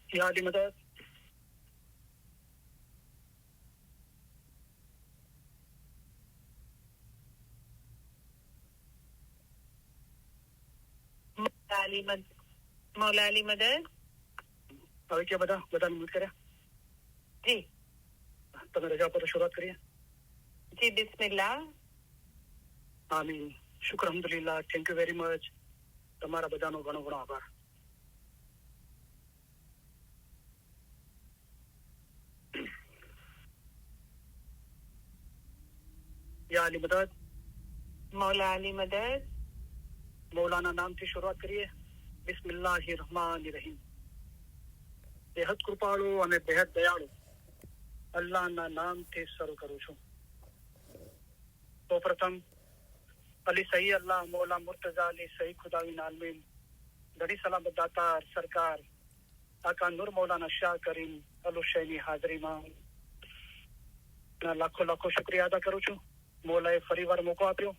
या अली मदद मौला अली मदद હવે क्या બધા મિલ કર્યા जी તમે રજા પર શરૂઆત કરીએ जी बिस्मिल्लाह આમીન શુક્ર અલ્હમ્દુલિલ્લાહ થેન્ક યુ વેરી મચ તમારા બધાનો ઘણો ઘણો આભાર या अली मदद मौला अली मदद मौलाना नाम થી શરૂઆત કરીએ બિસ્મિલ્લાહિર रहमानिर रहीम બેહદ કૃપાળુ અને બેહદ દયાળુ અલ્લાહના નામથી શરૂ કરું છું તો પ્રથમ અલી સહી અલ્લાહ મૌલા મુર્તઝા અલી સહી ખુદાવીન આલમીન ઘણી સલામત દાતાર સરકાર આકા નૂર મૌલાના શાહ કરીમ અલુશૈની હાજરીમાં લાખો લાખો શુક્રિયા અદા કરું છું મૌલાએ ફરીવાર મોકો આપ્યો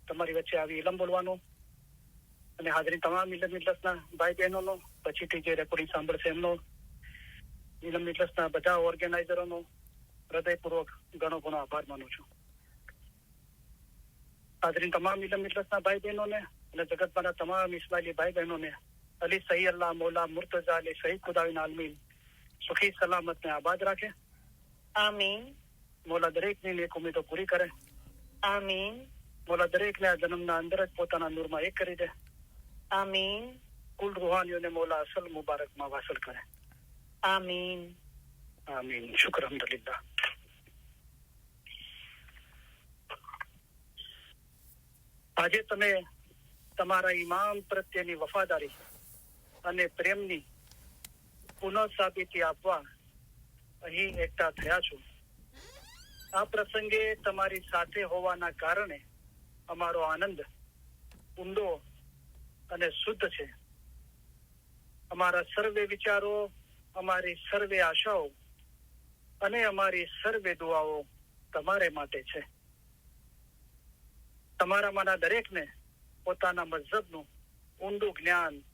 તમારી વચ્ચે આવી ઇલમ બોલવાનો અને હાજરી તમામ ઇલમ મિજલસના ભાઈ બહેનોનો પછીથી જે રેકોર્ડિંગ સાંભળશે એમનો ઇલમ મિજલસના બધા ઓર્ગેનાઇઝરોનો હૃદયપૂર્વક ઘણો ઘણો આભાર માનું છું હાજરી તમામ ઇલમ મિજલસના ભાઈ બહેનોને અને જગતભરના તમામ ઇસ્માઇલી ભાઈ બહેનોને અલી સહી અલ્લાહ મૌલા મુર્તઝા અલી સહી ખુદાવીન આલમીન સુખી સલામત ને આબાદ રાખે आमीन મૌલા દરેકની નેક ઉમેદો પૂરી કરે आमीन મૌલા દરેકને આ જન્મના અંદર જ પોતાના નૂરમાં એક કરી દે आमीन કુલ રૂહાનીઓને મૌલા અસલ મુબારકમાં વાસલ કરે आमीन આમીન શુક્ર અલ્હમ્દુલિલ્લાહ આજે તમે તમારા ઈમામ પ્રત્યેની વફાદારી અને પ્રેમની પુનઃ સાબિતી આપવા અહીં એકઠા થયા છો આ પ્રસંગે તમારી સાથે હોવાના કારણે અમારો આનંદ ઊંડો અને શુદ્ધ છે અમારા સર્વે વિચારો અમારી સર્વે આશાઓ અને અમારી સર્વે દુઆઓ તમારે માટે છે તમારામાંના દરેકને પોતાના મઝહબનું ઊંડું જ્ઞાન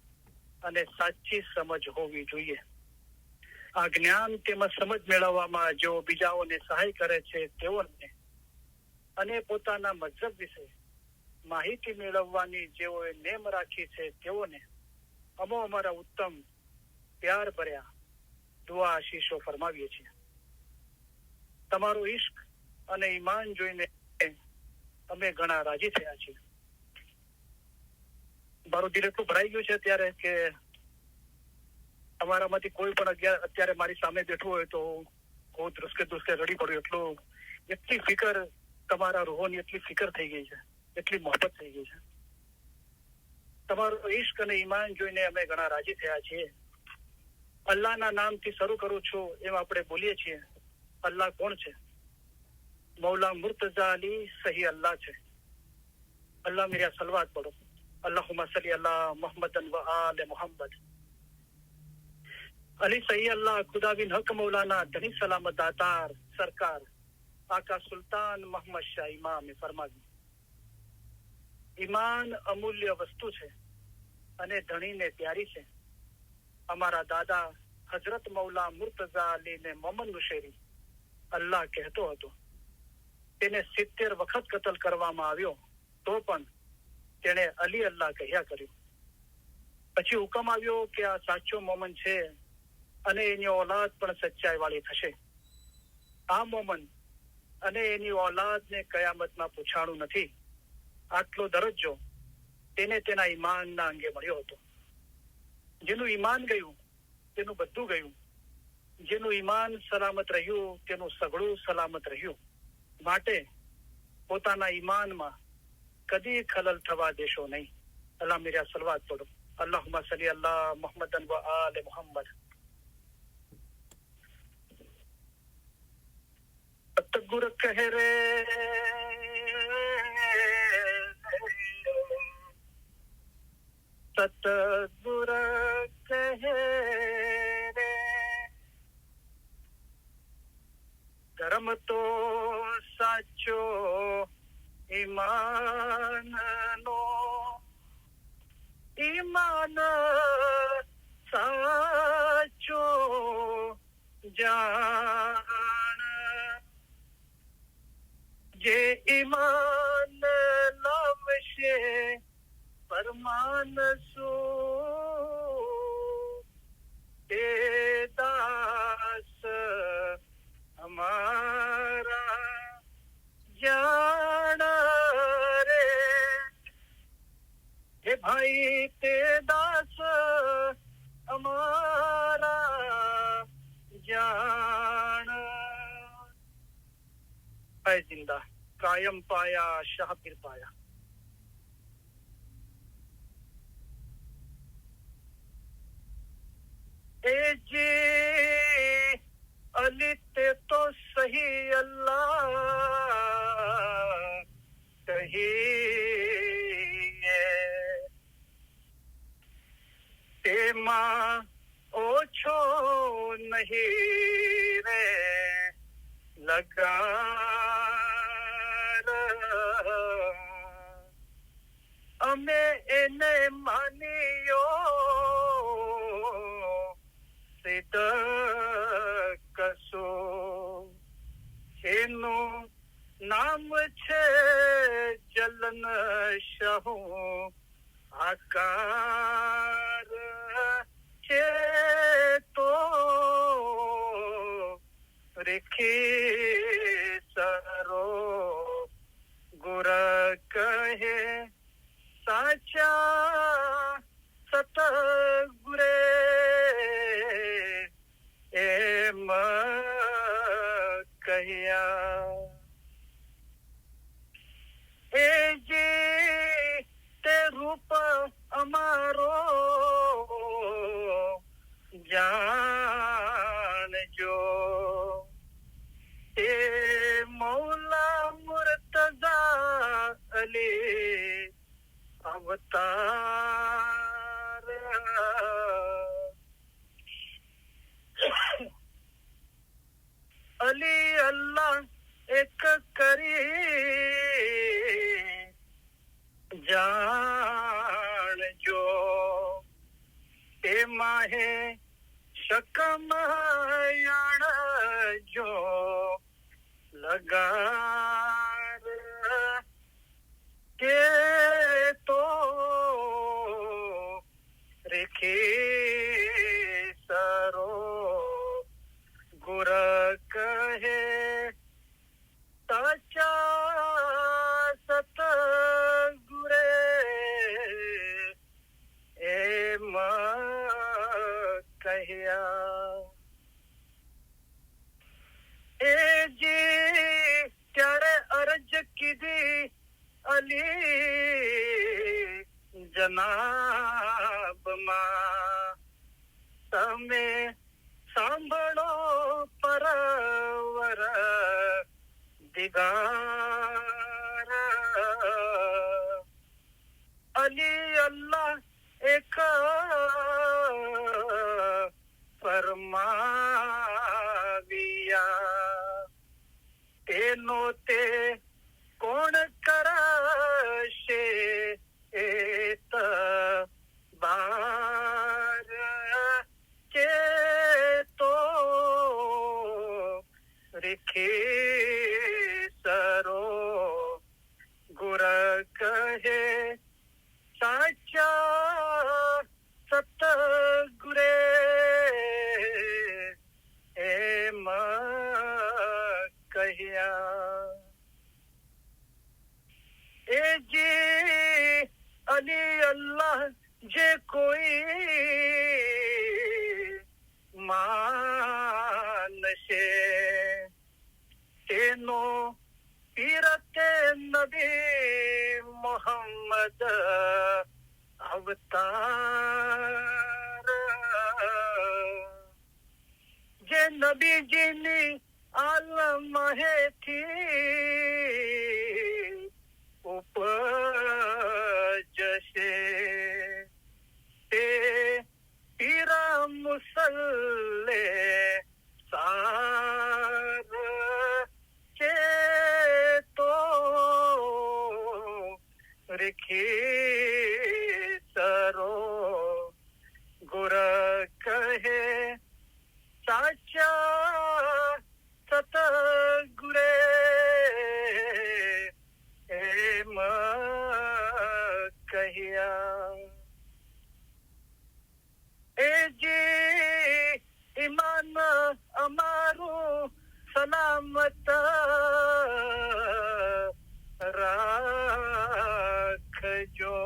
અને સાચી સમજ હોવી જોઈએ આ જ્ઞાન તેમજ સમજ મેળવવામાં જેઓ બીજાઓને સહાય કરે છે તેઓને અને પોતાના મઝહબ વિશે માહિતી મેળવવાની જેઓએ નેમ રાખી છે તેઓને અમો અમારા ઉત્તમ પ્યાર ભર્યા દુઆ આશીષો ફરમાવીએ છીએ તમારો ઇશ્ક અને ઈમાન જોઈને અમે ઘણા રાજી થયા છીએ મારું દિલ એટલું ભરાઈ ગયું છે અત્યારે કે તમારામાંથી કોઈ પણ અત્યારે મારી સામે બેઠું હોય તો હું ધ્રુસકે રડી પડ્યું એટલી ફિકર તમારા રૂહોની એટલી ફિકર થઈ ગઈ છે એટલી મોહબ્બત થઈ ગઈ છે તમારો ઇશ્ક અને ઈમાન જોઈને અમે ઘણા રાજી થયા છીએ અલ્લાહના નામથી શરૂ કરું છું એમ આપણે બોલીએ છીએ અલ્લાહ કોણ છે મૌલા મુર્તઝા અલી સહી અલ્લાહ છે અલ્લાહ મેરા સલવાત પઢો અલ્લાहुम्मा सल्ली अला मुहम्मदन व आले मुहम्मद अली सही अल्लाह खुदा बिन हक मौलाना धनी सलामत दातार सरकार आका सुल्तान मोहम्मद शाह इमाम फरमावी ईमान अमूल्य वस्तु છે અને ધણીને પ્યારી છે અમારા દાદા હજરત મૌલા મુર્તઝા અલી ને મોમન મુશેરી અલ્લાહ કહેતો હતો તેને 70 વખત કતલ કરવામાં આવ્યો તો પણ તેણે અલી અલ્લાહ કહ્યા કર્યું પછી હુકમ આવ્યો કે આ સાચો મોમન છે અને એની औलाद પણ સચ્ચાઈ વાળી થશે આ મોમન અને એની औलादને કયામતમાં પૂછાણું નથી આટલો દરજ્જો તેને તેના ઈમાનના અંગે મળ્યો હતો જેનું ઈમાન ગયું તેનું બધું ગયું જેનું ઈમાન સલામત રહ્યું તેનું સઘળું સલામત રહ્યું માટે પોતાના ઈમાનમાં કદી ખલલ થવા દેશો નહીં અલ્લાહ મેરા સલવાત પઢો અલ્લાहुम्मा सल्ली अला मुहम्मदन व आले मुहम्मद सतगुर कह रे सतगुर कह रे धर्म तो साचो ईमान नो ईमान साचो है जिंदा, कायम पाया शाह पीर पाया। ए जी अली ते तो सही अल्लाह कहिए, ते माँ ओछो नहीं रे लगा अमे एने मानियो सिद्ध कसो एनु नाम छे जलन शाहू आकार छे तो रेखी सरो गुर कहे साचा सतगुरे एम कहिया। ए जी ते रूप अमारो जान जो, ते मौला मुर्तजा अली अवतार। अली अल्लाह एक करी जान जो, ते माहे शकम याण जो लगार के तो रेखे सरो गुर कहे साचा सतगुरे एम कहिया। ए जी त्यारे अर्ज कीधी अली जनाब मां, तमे सांभळो परवर दिगार। अली अल्लाह एक फरमाविया, तेनो ते कोण करशे एत बार के तो रिखी सरो गुर कहे साचा सतगुरे एम कहिया। ए जी अली अल्लाह जे कोई मानशे, तेनो पीरते नबी मोहम्मद अवतार। जे नबी जीनी आलम है थी उपजशे, ते पीरा मुसल्ले सार के तो रिखी सरो गुर कहे साचा सतगुरे एम कहिया। ए जी ईमान अमारू सलामत राखजो,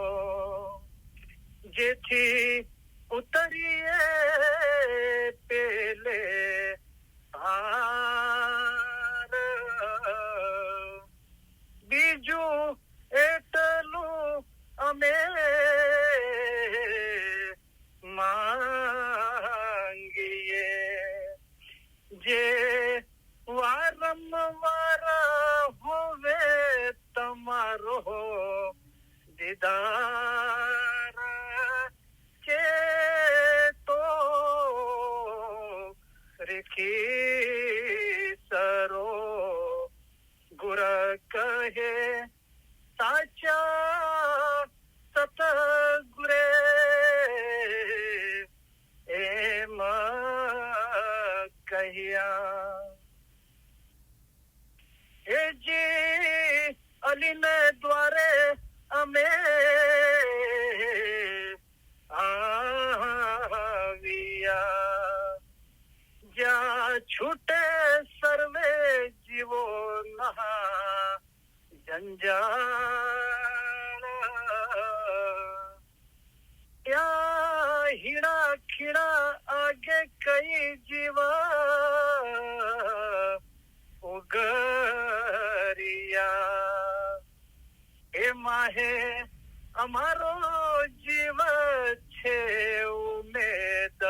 जेथी उतरिए पेले पार। માંગીએ જે વારંવાર હોવે તમારો દીદાર કે તો રેખી સરો ગુર કહે સાચા સતગુરે એમ કહ્યા એ જી અલીને દ્વારે અમે આવ્યા જ્યાં છૂટે સર્વે જીવો નહા જંજાળ ત્યાં હીણા ખીણા આગે કઈ જીવા ઉગરિયા એ માહે અમારો જીવ છે ઉમેદ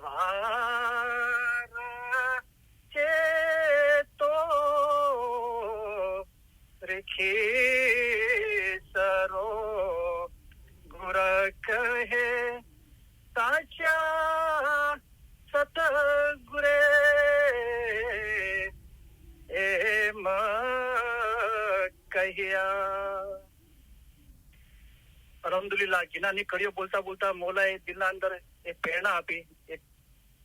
વાર છે તો રેખી સરો ગુર કહે સાચા સતગુરે એમ કહ્યા. અલ્હમ્દુલિલ્લાહ ગિનાની કડીઓ બોલતા બોલતા મોલાએ દિલના અંદર એક પ્રેરણા આપી, એક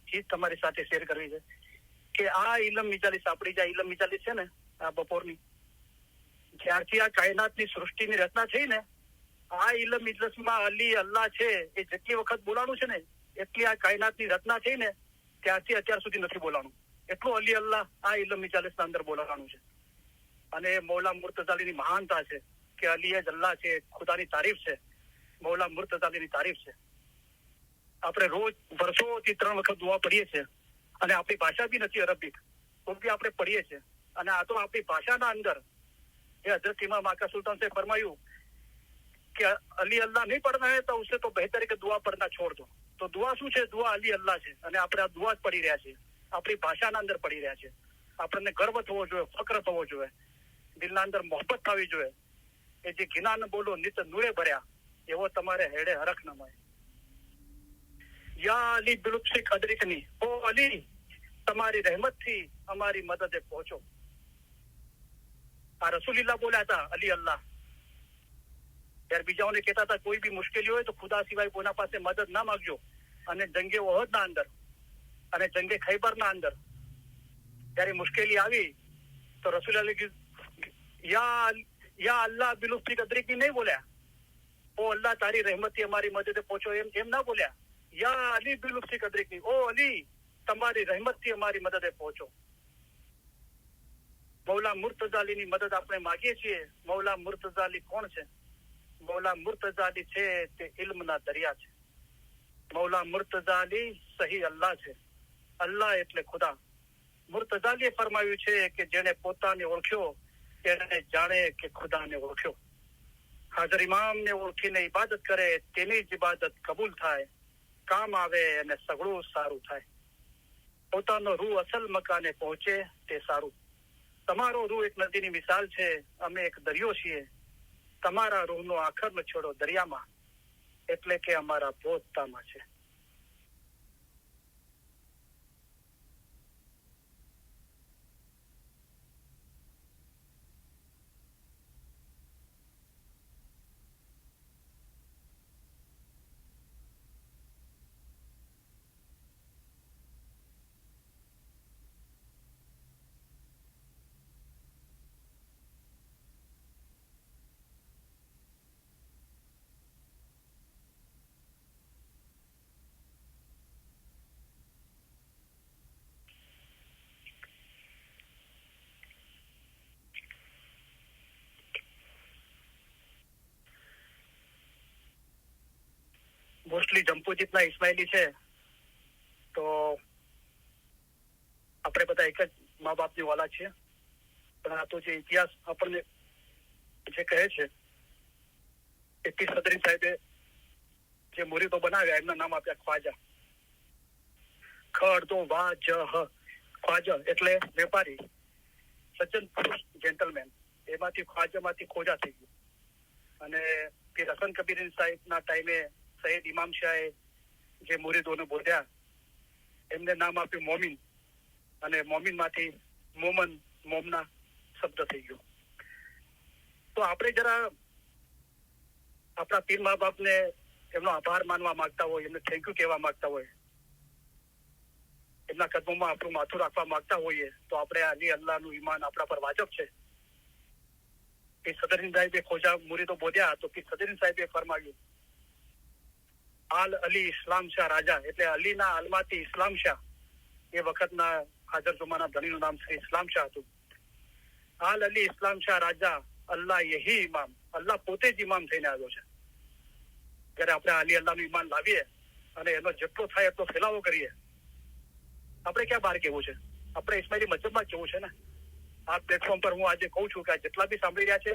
ચીજ તમારી સાથે શેર કરવી છે કે આ ઇલમ મિજાલિસ આપણી જે ઇલમ મિજાલિસ છે ને આ બપોરની, જ્યારથી આ કાયનાતની સૃષ્ટિની રચના થઈ ને આ ઇલમ મિજલસમાં અલી અલ્લાહ છે એ જેટલી વખત બોલાણું છે ને એટલી આ કાયનાતની રચના થઈ ને ત્યારથી અત્યાર સુધી નથી બોલાણું. એટલું અલી અલ્લાહ આ ઇલમ મિજાલિસના અંદર બોલાવાનું છે. અને મૌલા મુર્તઝાલીની મહાનતા છે કે અલી જ અલ્લાહ છે, ખુદાની તારીફ છે, મૌલા મુર્તઝાલીની તારીફ છે. આપણે રોજ વર્ષોથી 3 વખત દુઆ પડીએ છીએ અને આપણી ભાષા બી નથી અરબિક, તો બી આપણે પડીએ છીએ. અને આ તો આપણી ભાષાના અંદર એ હજરત ઇમામ આકા સુલ્તાન से फरमाયું कि अली अल्लाह नहीं पढ़ना है तो उसे तो बेहतर है कि दुआ पढ़ना छोड़ दो. તો દુઆ શું છે? દુઆ અલી અલ્લાહ છે. અને આપણે આ દુઆ જ પડી રહ્યા છીએ, આપણી ભાષાના અંદર પડી રહ્યા છે. આપણને ગર્વ થવો જોઈએ, ફક્ર થવો જોઈએ, દિલના અંદર મોહબ્બત થવી જોઈએ. એ જે ગિનાન બોલો નિત નૂરે ભર્યા એવો તમારે હેડે હરખ ન મળે. યા અલી બિલુત્ફી કદરીકની, ઓ અલી તમારી રહેમતથી અમારી મદદે પહોંચો. આ રસૂલિલ્લાહ બોલ્યા હતા અલી અલ્લાહ. ત્યારે બીજાઓને કહેતા હતા કોઈ બી મુશ્કેલી હોય તો ખુદા સિવાય કોના પાસે મદદ ના માંગજો. અને જંગે ઓહદના અંદર અને જંગે ખૈબરના અંદર જયારે મુશ્કેલી આવી તો રસૂલ યા અલ્લાહ બિલુત્ફી કદરીકની નહીં બોલ્યા, ઓ અલ્લાહ તારી રહેમતથી અમારી મદદે પહોંચો એમ ના બોલ્યા. યા અલી બિલુત્ફી કદરીકની, ઓ અલી તમારી રહેમતથી અમારી મદદે પહોંચો. મૌલા મુર્તઝાલીની મદદ આપણે માંગીએ છીએ. મૌલા મુર્તઝાલી કોણ છે? મૌલા મુર્તઝાલી છે તે ઇલ્મના દરિયા છે. મૌલા મુર્તઝાલી સહી અલ્લાહ છે. અલ્લાહ એટલે ખુદા. મુર્તઝાલીએ ફરમાવ્યું છે કે જેને પોતાને ઓળખ્યો તેને જાણે કે ખુદાને ઓળખ્યો. હાજર ઇમામને ઓળખીને ઇબાદત કરે તેની જ ઇબાદત કબૂલ થાય, કામ આવે અને સગળું સારું થાય. પોતાનો રૂહ અસલ મકાને પહોંચે તે સારું. તમારો રૂહ એક નદીની મિસાલ છે, અમે એક દરિયો છીએ. તમારા રૂહનો આખરનો છેડો દરિયામાં, એટલે કે અમારા પોતામાં છે. મોસ્ટલી જંપુજીતના ઇસ્માઇલી છે તો આપણે બધા એક જ મા બાપની વાલા છીએ. પણ આ તો જે ઇતિહાસ આપણને જે કહે છે કે પીર સદરી સાહેબે જે મુરીદો બનાવ્યા એમના નામ આપ્યા ખ્વાજા. ખડ તો વા જ હ, ખ્વાજા એટલે વેપારી, સજ્જન પુરુષ, જેન્ટલમેન. એમાંથી ખ્વાજામાંથી ખોજા થઈ ગયું. અને પીર હસન કબીર સાહેબના ટાઈમે સૈયદ ઇમામ શાહે જે મુરીદોને બોધ્યા એમને નામ આપ્યું મોમિન, અને મોમિનમાંથી મોમન, મોમના શબ્દ થઈ ગયો. તો આપણે જરા આપણા પીર મા બાપને એમનો આભાર માનવા માંગતા હોય, એમને થેન્ક યુ કહેવા માંગતા હોય, એમના કદમોમાં આપણું માથું રાખવા માંગતા હોઈએ, તો આપણે અલી અલ્લાહનું ઈમાન આપણા પર વાજબ છે. પીર સદરુદ્દીન સાહેબે ખોજા મુરીદો બોધ્યા તો પીર સદરુદ્દીન સાહેબે ફરમાવ્યું આલ અલી ઇસ્લામ શાહ રાજા, એટલે અલીના આલમાંથી ઇસ્લામ શાહ, એ વખતના હાજર જમાના ધણીનું નામ શ્રી ઇસ્લામ શાહ હતું. આલ અલી ઇસ્લામ શાહ રાજા, અલ્લાહ યહી ઇમામ, અલ્લાહ પોતે જ ઇમામ થઈને આવ્યો છે. જયારે આપણે અલી અલ્લાહનું ઈમાન લાવીએ અને એનો જેટલો થાય એટલો ફેલાવો કરીએ, આપણે ક્યાં બહાર કેવું છે? આપણે ઇસ્માઇલી મજહબમાં કેવું છે ને. આ પ્લેટફોર્મ પર હું આજે કહું છું કે જેટલા બી સાંભળી રહ્યા છે,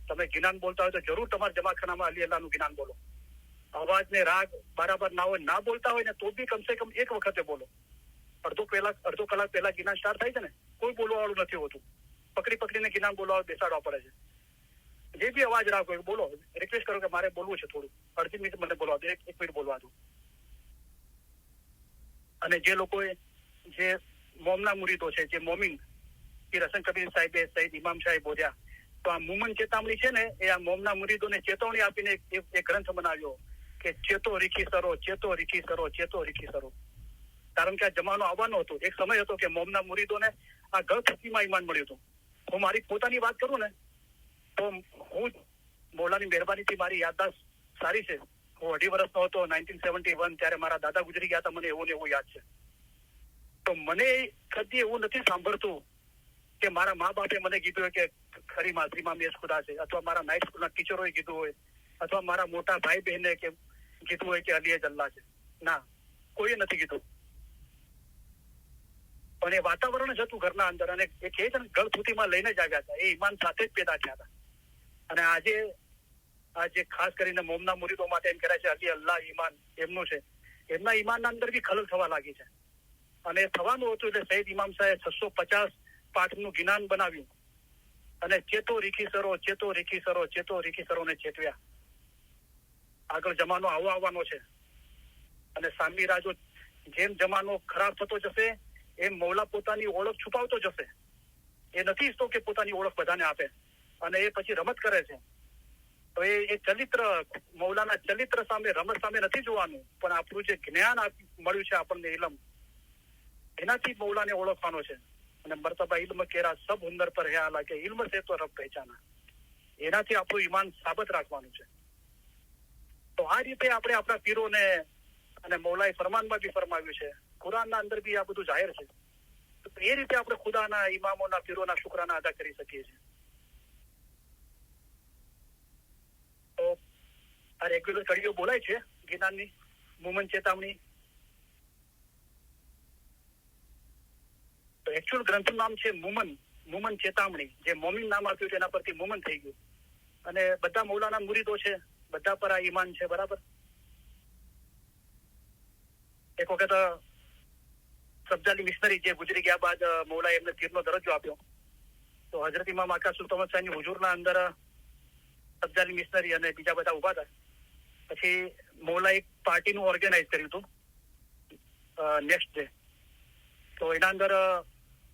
તમે ગિનાન બોલતા હોય તો જરૂર તમારા જમાખાનામાં અલી અલ્લાહનું ગિનાન બોલો. અવાજ ને રાગ બરાબર ના હોય, ના બોલતા હોય ને તો બી કમસે કમ એક વખતે બોલો. અડધો કલાક પહેલા ગિનાન સ્ટાર્ટ થાય છે ને, કોઈ બોલવા વાળું નથી હોતું. પકડીને ગિનાન બોલવા બેસાડવા પડે છે. જે બી અવાજ રાખો એ બોલો. રિક્વેસ્ટ કરો કે મારે બોલવું છે થોડું, અડધી મિનિટ મને બોલવા દો, એક મિનિટ બોલવા દો. અને જે લોકોએ જે મોમના મુરીદો છે, જે મોમિન પીર હસન કબીર સાહેબે સૈયદ ઇમામ શાહે બોધ્યા, તો આ મુમન ચેતાવણી છે ને, એ આ મોમના મુરીદોને ચેતવણી આપીને એક ગ્રંથ બનાવ્યો કે ચેતો રીખી સરો, ચેતો રીખી સરો, ચેતો રીખી સરો. કારણ કે આ જમાનો આવવાનો હતો, એક સમય હતો કે મોમના મુરીદોને આ ગળથૂથીમાં ઈમાન મળ્યું હતું. હું મારી પોતાની વાત કરું ને તો હું મૌલાની મહેરબાનીથી મારી યાદદાસ્ત સારી છે. હું 2.5 વર્ષનો હતો 1971, ત્યારે મારા દાદા ગુજરી ગયા હતા. મને એવું ને એવું યાદ છે. તો મને કદી એવું નથી સાંભળતું કે મારા મા બાપે મને કીધું હોય કે ખરી માધરીમાં મેસ ખુદા છે, અથવા મારા નાઇટ સ્કૂલના ટીચરોએ કીધું હોય, અથવા મારા મોટા ભાઈ બહેને કે કીધું હોય કે અલી અલ્લાહ છે. ના, કોઈએ નથી કીધું. પણ એ વાતાવરણ જ હતું ઘરના અંદર, અને એ કહે છે ને ગળથૂથીમાં લઈને જ આવ્યા હતા. એ ઈમાન સાથે જ પેદા થયા હતા. અને આજે ખાસ કરીને મોમના મુરીદો માટે એમ કહેવાય છે અલી અલ્લાહ ઈમાન એમનું છે. એમના ઈમાનના અંદર બી ખલલ થવા લાગી છે. અને થવાનું હતું એટલે સૈયદ ઇમામ સાહેબ 650 પાઠનું ગિનાન બનાવ્યું અને ચેતો રીખી સરો, ચેતો રીખી સરો, ચેતો રીખી સરોને ચેતવ્યા. આગળ જમાનો આવો આવવાનો છે, અને સામી રાજો જેમ જમાનો ખરાબ થતો જશે એમ મૌલા પોતાની ઓળખ છુપાવતો જશે. એ નથી ઈચ્છતો કે પોતાની ઓળખ બધાને આપે, અને એ પછી રમત કરે છે. તો એ ચરિત્ર, મૌલાના ચરિત્ર સામે, રમત સામે નથી જોવાનું, પણ આપણું જે જ્ઞાન મળ્યું છે આપણને, ઇલમ, એનાથી મૌલાને ઓળખવાનો છે. અને મર્તબા ઇલ્મ કેરા સબ હુનર પર હે આલા, કે ઇલ્મ સે તો રબ પહેચાના. એનાથી આપણું ઈમાન સાબત રાખવાનું છે. તો આ રીતે આપણે આપણા પીરોને, અને મૌલાએ ફરમાનમાં બી ફરમાવ્યું છે, કુરાનના અંદર બી આ બધું જાહેર છે. તો એ રીતે આપણે ખુદાના, ઇમામોના, પીરોના શુક્રાના અદા કરી શકીએ છીએ. તો આ રેગ્યુલર કડીઓ બોલાય છે ગિનાનની, મુમન ચેતાવણી. તો એકચ્યુઅલ ગ્રંથનું નામ છે મુમન ચેતાવણી. જે મોમિન નામ આપ્યું છે એના પરથી મુમન થઈ ગયું. અને બધા મૌલાના મુરીદો છે, બધા પર આ ઈમાન છે, બરાબર. એક વખત સબ્જાલી મિશનરી જે ગુજરી ગયા બાદ મૌલાએ એમને પીરનો દરજ્જો આપ્યો, તો હજરત ઇમામ આકા સુલ્તાન સાહેબની હુજુરના અંદર સબ્જાલી મિશનરી અને બીજા બધા ઉભા હતા. પછી મૌલાએ એક પાર્ટીનું ઓર્ગેનાઇઝ કર્યું હતું નેક્સ્ટ ડે. તો એના અંદર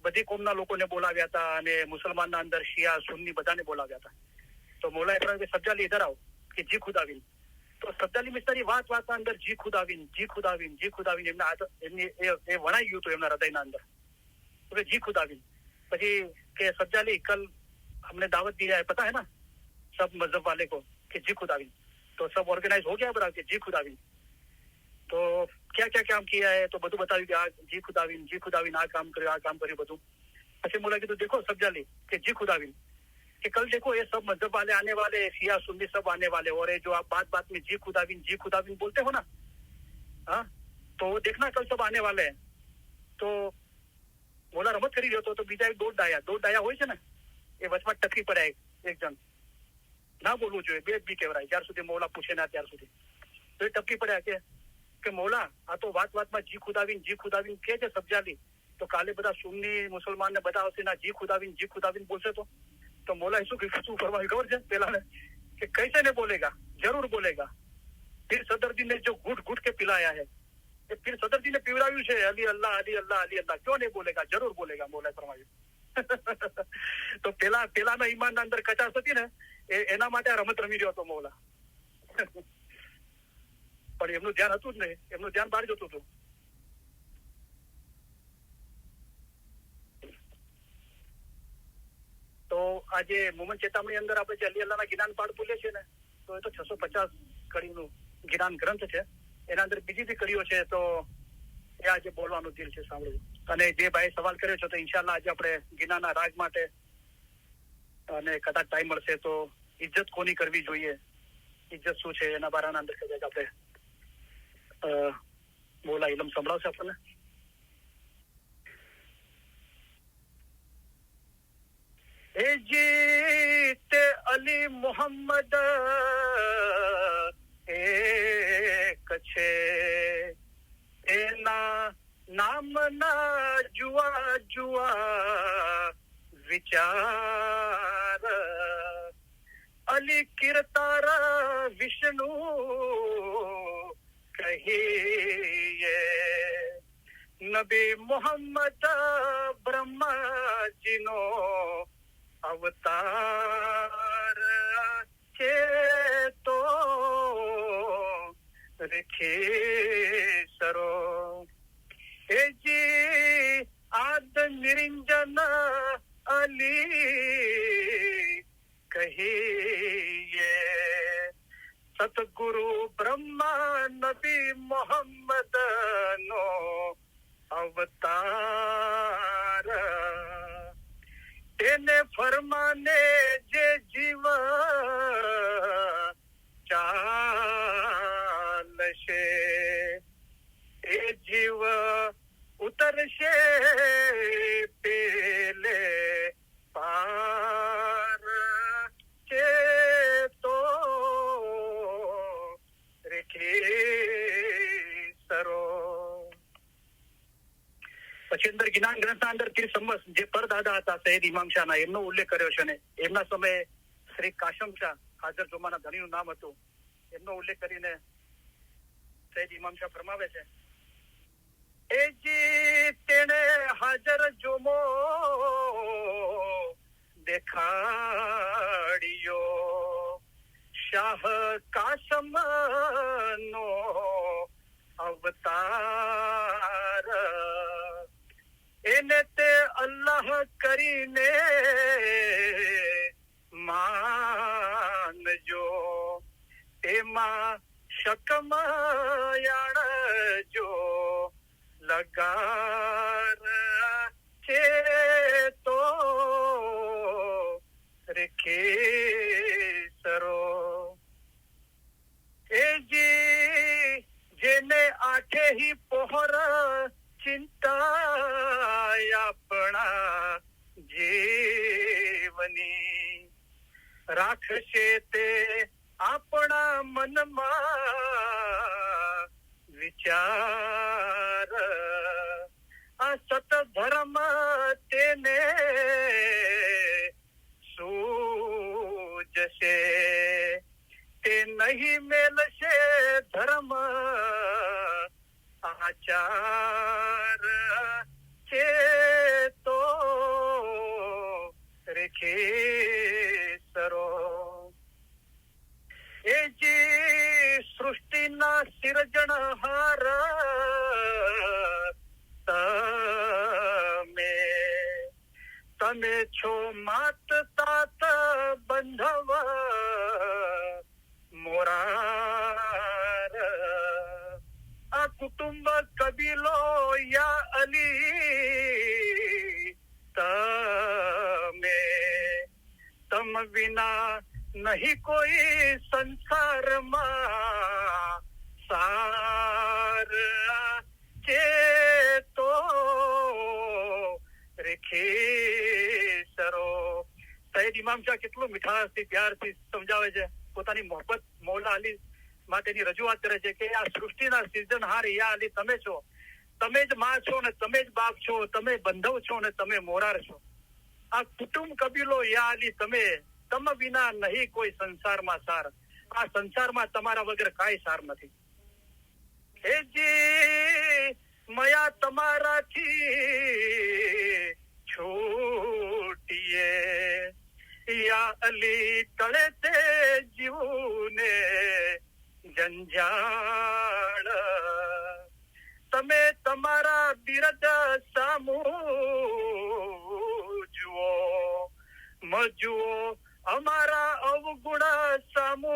બધી કોમના લોકોને બોલાવ્યા હતા, અને મુસલમાનના અંદર શિયા, સુન્ની બધાને બોલાવ્યા હતા. તો મૌલાએ કહ્યું કે સબ્જાલી ઇધર આવો, કે જી ખુદ આવીને. તો સબ્જાલી મિસ્ટરી વાતના અંદર જી ખુદ આવીને એમને એ વણાઈ ગયું હતું એમના હૃદયના અંદર, તો જી ખુદ આવીને. પછી કે સબ્જાલી કલ हमने दावत दी है, पता है ना सब मजहब वाले को, कि जी खुद आवीन. तो सब ऑर्गेनाइज हो गया बराबर, कि जी खुद आवीन. તો ક્યાં ક્યાં કામ કિયા હે, તો બધું બતાવ્યું કે આ જી ખુદ આવીન આ કામ કર્યું બધું. પછી મોલા કીધું દેખો સબ્જાલી, કે જી ખુદ આવીન, कि कल देखो ये सब मजहब वाले आने वाले, शिया सुन्नी सब आने वाले, और ये जो आप बात में जी खुद आवीन बोलते हो ना, हाँ, तो वो देखना कल सब आने वाले हैं. तो મોલા રમત કરી રહ્યો હતો, તો બીજા એક દોઢ ડાયા હોય છે ને, એ વચમાં ટકી પડ્યા એક જણ. ના બોલવું જોઈએ, બે બી કહેવાય જ્યાર સુધી મોલા પૂછે ના ત્યાર સુધી. તો એ ટપકી પડ્યા કે મૌલા આ તો વાતમાં જી ખુદાવીને કે છે સબ્જાલી, તો કાલે બધા સુન્ની મુસલમાન ને બધા આવશે ના જી ખુદાવીને બોલશે તો મૌલા શું ફરમાયું ખબર છે પેલા ને कि कैसे नहीं बोलेगा, जरूर बोलेगा। फिर सदर जी ने जो घुट घुट के पिलाया है, फिर सदर जी ने पीवड़ाव्યું છે अली अल्लाह अली अल्लाह अली अल्लाह, क्यों नहीं बोलेगा, जरूर बोलेगा मौलाए फरमाયું। તો પેલાના ઈમાનના અંદર કચાશ હતી ને એના માટે આ રમત રમી રહ્યો હતો મૌલા। પણ એમનું ધ્યાન હતું જ નહીં, એમનું ધ્યાન બહાર જતું હતું। તો આજે મોમન ચેતામણી અંદર આપણે જે અલી અલ્લાહના જ્ઞાન પાઠ બોલીએ છીએ ને, તો એ તો 650 કડીનું જ્ઞાન ગ્રંથ છે। એના અંદર બીજી બી કડીઓ છે, તો એ આજે બોલવાનું દિલ છે સાંભળવું। અને જે ભાઈ સવાલ કર્યો છે, તો ઇન્શાલ્લાહ આજે આપણે ગિનાના રાગ માટે અને કદાચ ટાઈમ મળશે તો ઇજ્જત કોની કરવી જોઈએ, ઇજ્જત શું છે એના બારાના અંદર કદાચ આપણે બોલા ઇલમ સંભળાવશે આપણને। એ જીતે અલી મોહમ્મદ એક છે, એના નામના જુआ જુआ વિચાર, અલી કિરતાર વિષ્ણુ કહીએ, નબી મોહમ્મદ બ્રહ્માજીનો અવતાર છે, તો રેખેસરો એ જી આદ નિરંજન અલી કહીએ, સતગુરુ બ્રહ્મા નબી મોહમ્મદ નો અવતાર, તેને ફરમાને જે જીવ ચાલશે, એ જીવ ઉતરશે પેલે પાર છે, તો રેખેસરો। પછી અંદર જ્ઞાન ગ્રંથના અંદર તીરસમસ જે પરદાદા હતા સૈયદ ઇમામ શાહના, એમનો ઉલ્લેખ કર્યો છે ને એમના સમયે શ્રી કાશમ શાહ હાજર જોમાના ધણીનું નામ હતું, એમનો ઉલ્લેખ કરીને સૈયદ ઇમામ શાહ ફરમાવે છે, એ જી તેણે હાજર જોમો દેખાડ્યો, શાહ કાશમ નો અવતાર, એને તે અલ્લાહ કરીને માનજો, તેમાં શકમયાણજો લગાર છે, તો રેખેસરો એ જી જેને આઠે ही પોહર ચિંતા આપણા જીવની રાખશે, તે આપણા મનમાં વિચાર, આ સત ધર્મ તેને સૂજશે, તે નહીં મેલશે ધર્મ આચાર છે, તો રેખેસરો એ જે સૃષ્ટિના સિરજણહાર તમે છો માત તાત બંધવ મોરાર, આ કુટુંબ કબીલો યા અલી તમ વિના નહીં કોઈ સંસારમાં સાર છે, તો રેખેસરો। સૈયદ ઇમામ શાહ કેટલું મીઠાશથી પ્યારથી સમજાવે છે પોતાની મોહબ્બત મૌલા અલી માટેની રજૂઆત કરે છે કે આ સૃષ્ટિના સર્જનહાર યા અલી તમે છો, તમે જ માં છો ને તમે જ બાપ છો, તમે બંધવ છો ને તમે મોરાર છો. આ કુટુંબ કબીલો યા અલી તમ વિના નહીં કોઈ સંસારમાં સાર. આ સંસારમાં તમારા વગર કાંઈ સાર નથી. હે જી મયા તમારાથી છૂટીએ, યા અલી તળે તે જીવને જંજાળ. તમે તમારા બિરદ સામુ જુઓ, મજુઓ અમારા અવગુણ સામુ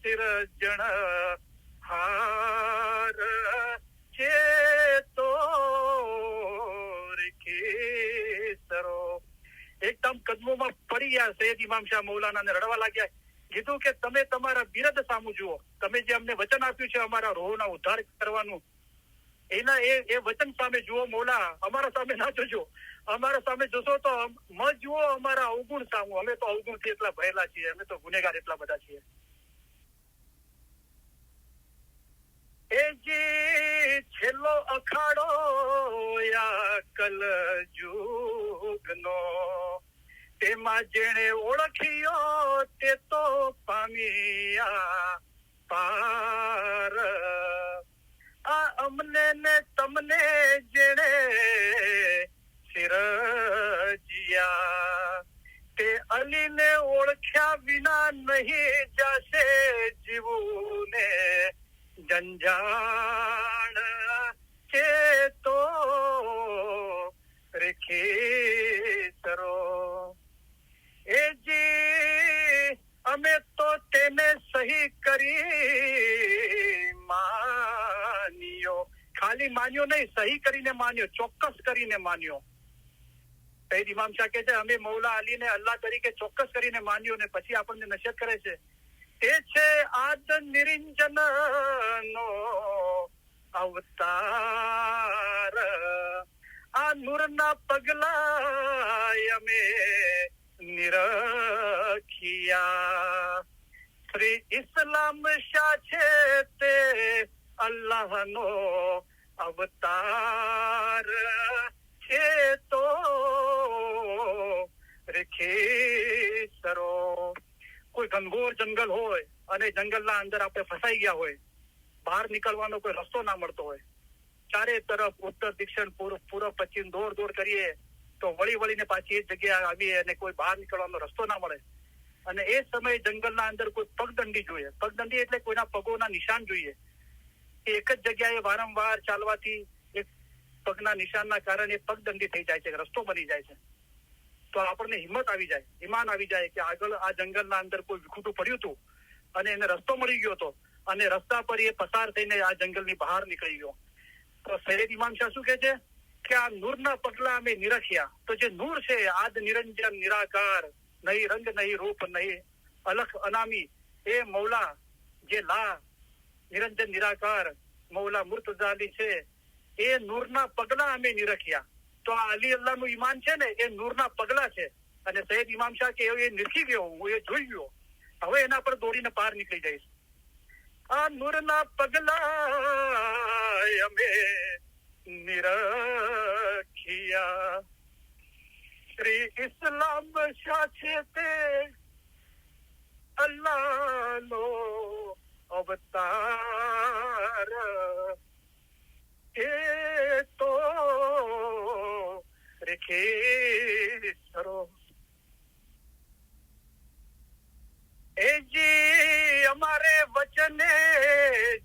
સિરજણ હાર ચેતો કેસરો. એકદમ કદમોમાં પડી ગયા સૈયદ ઇમામ શાહ મૌલાના ને રડવા લાગ્યા. કીધું કે તમે તમારા બિરદ સામું જુઓ, તમે જે અમને વચન આપ્યું છે અમારા રોહના ઉદ્ધાર કરવાનું, એના એ વચન સામે જુઓ મૌલા, અમારા સામે ના જોજો. અમારા સામે જોશો તો જુઓ અમારા અવગુણ સામું. અમે તો અવગુણ થી એટલા ભરેલા છીએ, અમે તો ગુનેગાર એટલા બધા છીએ. એ જે છેલ્લો અખાડો યા કલ જુગનો, તેમાં જેણે ઓળખ્યો તે તો પામ્યા પાર. આ અમને ને તમને જેણે સિરજિયા, તે અલીને ઓળખ્યા વિના નહીં જાશે જીવુને જંજાળ. ચેતો રેખેસરો. એ જી અમે તો તેને સહી કરી માન્યો. ખાલી માન્યો નહીં, સહી કરીને માન્યો, ચોક્કસ કરીને માન્યો. સૈયદ ઇમામ શાહ કહે છે અમે મૌલા અલીને અલ્લાહ તરીકે ચોક્કસ કરીને માન્યો ને પછી આપણને નસીહત કરે છે. તે છે આદ નિરંજન નો અવતાર. આ નૂરના પગલા અમે નિરખિયા. શ્રી ઇસ્લામ શાહ છે તે અલ્લાહનો અવતાર છે તો રેખેસરો. કોઈ ઘનઘોર જંગલ હોય અને જંગલના અંદર આપણે ફસાઈ ગયા હોય, બહાર નીકળવાનો કોઈ રસ્તો ના મળતો હોય, ચારે તરફ ઉત્તર દક્ષિણ પૂર્વ પશ્ચિમ દોડ કરીએ તો વળીને પાછી એ જગ્યાએ આવીએ અને કોઈ બહાર નીકળવાનો રસ્તો ના મળે. અને એ સમયે જંગલના અંદર કોઈ પગદંડી જોઈએ. પગદંડી એટલે કોઈના પગોના નિશાન જોઈએ. એક જ જગ્યાએ વારંવાર ચાલવાથી એક પગના નિશાનના કારણે પગદંડી થઈ જાય છે, રસ્તો બની જાય છે. તો આપણને હિંમત આવી જાય, ઈમાન આવી જાય કે આગળ આ જંગલના અંદર કોઈ વિખૂટું પડ્યું હતું અને એને રસ્તો મળી ગયો હતો અને રસ્તા પર એ પસાર થઈને આ જંગલની બહાર નીકળી ગયો. તો સૈયદ ઇમામ શાહ શું કહે છે કે આ નૂરના પગલા અમે નિરખ્યા. તો જે નૂર છે આદ નિરંજન નિરાકાર, નહીં રંગ નહીં રૂપ નહીં અલખ અનામી, એ મૌલા જે લા નિરંજન નિરાકાર મૌલા મુર્તઝા અલી છે, એ નૂરના પગલા અમે નિરખ્યા. તો આ અલી અલ્લાહનું ઈમાન છે ને એ નૂરના પગલા છે. અને સૈયદ ઇમામ શાહ કે એ નિરખી ગયો, હું એ જોઈ ગયો, હવે એના પર દોડીને પાર નીકળી જઈશ. આ નૂરના પગલા અમે નિરખિયા. શ્રી ઇસ્લામ શાહ છે તે અલ્લાહનો અવતાર એ તો રેખેસરો. એ જી અમારે વચને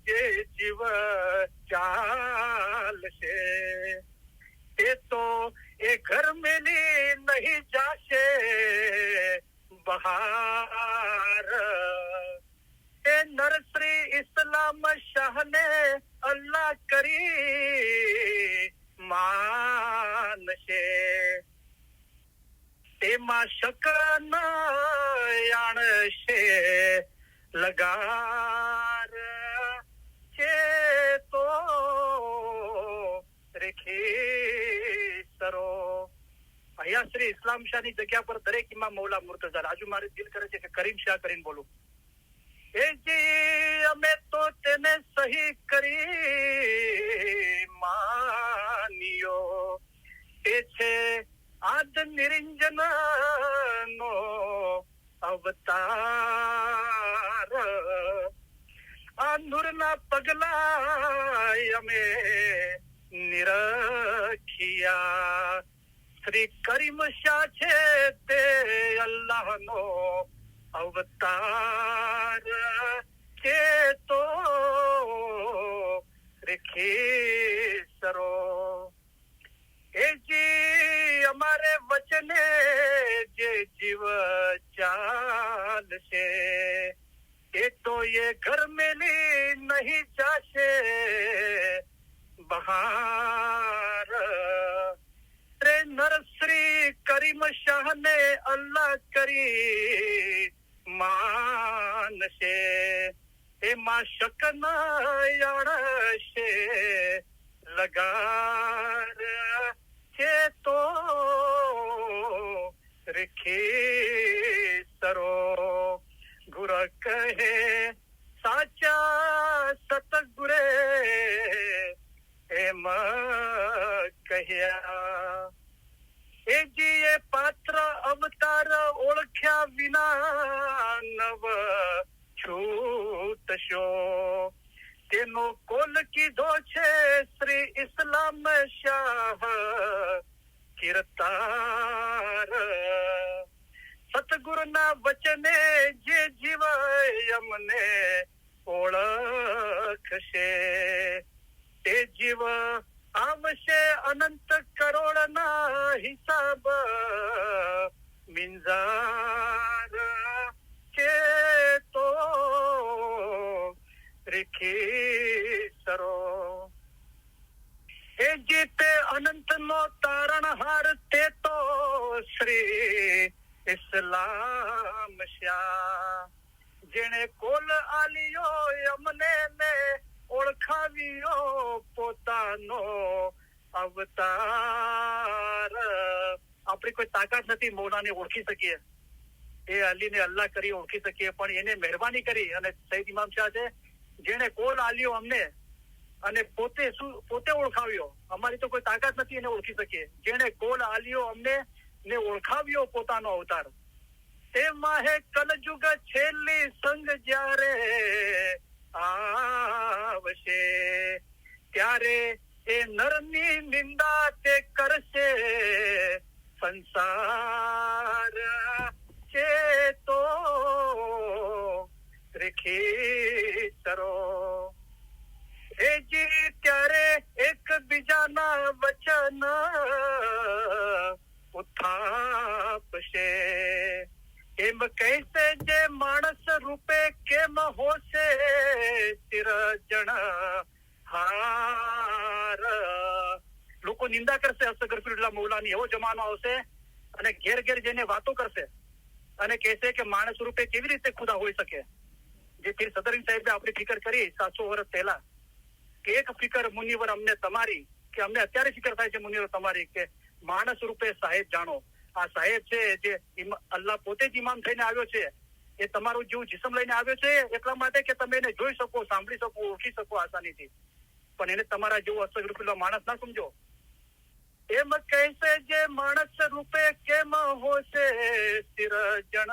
જે જીવ ચાલશે તે તો એ ઘર મેલી નહીં જાશે બહાર. એ નરશ્રી ઇસ્લામ શાહને અલ્લાહ કરી માનશે. તેમાં શક ન આણશે લગાર છે તો રેખેસરો. અહીંયા શ્રી ઇસ્લામ શાહની જગ્યા પર દરેક ઇમામ મૌલા મુર્તઝા. આજુ મારે દિલ કરે છે કે કરીમ શાહ કરીને બોલું. એ જે અમે તો તેને સહી કરી માન્યો. એ છે આદ નિરંજન નો અવતાર. આ નૂરના પગલા અમે નિરખિયા. શ્રી કરીમ શાહ છે તે અલ્લાહનો અવતાર છે તો રેખેસરો. એ જી અમારે વચને જે જીવ ચાલશે એ તો એ ઘર મેલી નહીં જાશે બહાર. રે નરશ્રી કરીમ શાહને અલ્લાહ કરી માનશે. એમાં શક નયણશે લગાર છે તો રેખેસરો. ગુર કહે સાચા સતગુરે એમ કહ્યા. એ જીએ પાત્ર અવતાર ઓળખ્યા વિના નવ છૂટશો. તેનો કોલ કીધો છે શ્રી ઇસ્લામ શાહ કિરતાર. સતગુરુના વચને જે જીવ અમને ઓળખશે તે જીવ આવશે અનંત કરોડના હિસાબ મિંજાર છે તો રેખેસરો. એ જીતે અનંતનો તારણહાર તે તો શ્રી ઇસ્લામ શાહ. જેણે કોલ આલિયો અમને ને ઓળખાવ્યો પોતાનો અવતાર. આપણી કોઈ તાકાત નથી મૌલાને ઓળખી શકીએ, એ અલીને અલ્લાહ કરી ઓળખી શકીએ, પણ એને મહેરબાની કરી અને સૈયદ ઇમામ શાહ છે જેણે કોલ આલ્યો અમને અને પોતે ઓળખાવ્યો. અમારી તો કોઈ તાકાત નથી એને ઓળખી શકીએ. જેણે કોલ આલ્યો અમને ને ઓળખાવ્યો પોતાનો અવતાર. તેમાં હે કલયુગ છેલ્લી સંગ જ્યારે આવશે ત્યારે એ નરની નિંદા તે કરશે સંસાર છે તો રેખેસરો. એ જી ત્યારે એક બીજાના વચન ઉથાપશે. એમ કહેશે જે માણસ રૂપે કેમ હોશે સિરજણ હાર. લોકો નિંદા કરશે અસ્તગફિરુલ્લાહ મૌલાની. એવો જમાનો આવશે અને ઘેર ઘેર જઈને વાતો કરશે અને કહેશે કે માણસ રૂપે કેવી રીતે ખુદા હોઈ શકે. જે પીર સદરી સાહેબે આપણી ફિકર કરી 700 વર્ષ પહેલા કે એક ફિકર મુનિવર અમને તમારી, કે અમને અત્યારે ફિકર થાય છે મુનિવર તમારી કે માણસ રૂપે સાહેબ જાણો. આ સાહેબ છે જે અલ્લાહ પોતે જ ઇમામ થઈને આવ્યો છે, એ તમારું જેવું જીસમ લઈને આવ્યો છે એટલા માટે કે તમે એને જોઈ શકો, સાંભળી શકો, ઓળખી શકો આસાનીથી, પણ એને તમારા જેવું અસ્તગફિરુલ્લાહ માણસ ના સમજો. એમ કહેશે જે માણસ રૂપે કેમ હોશે સિરજણ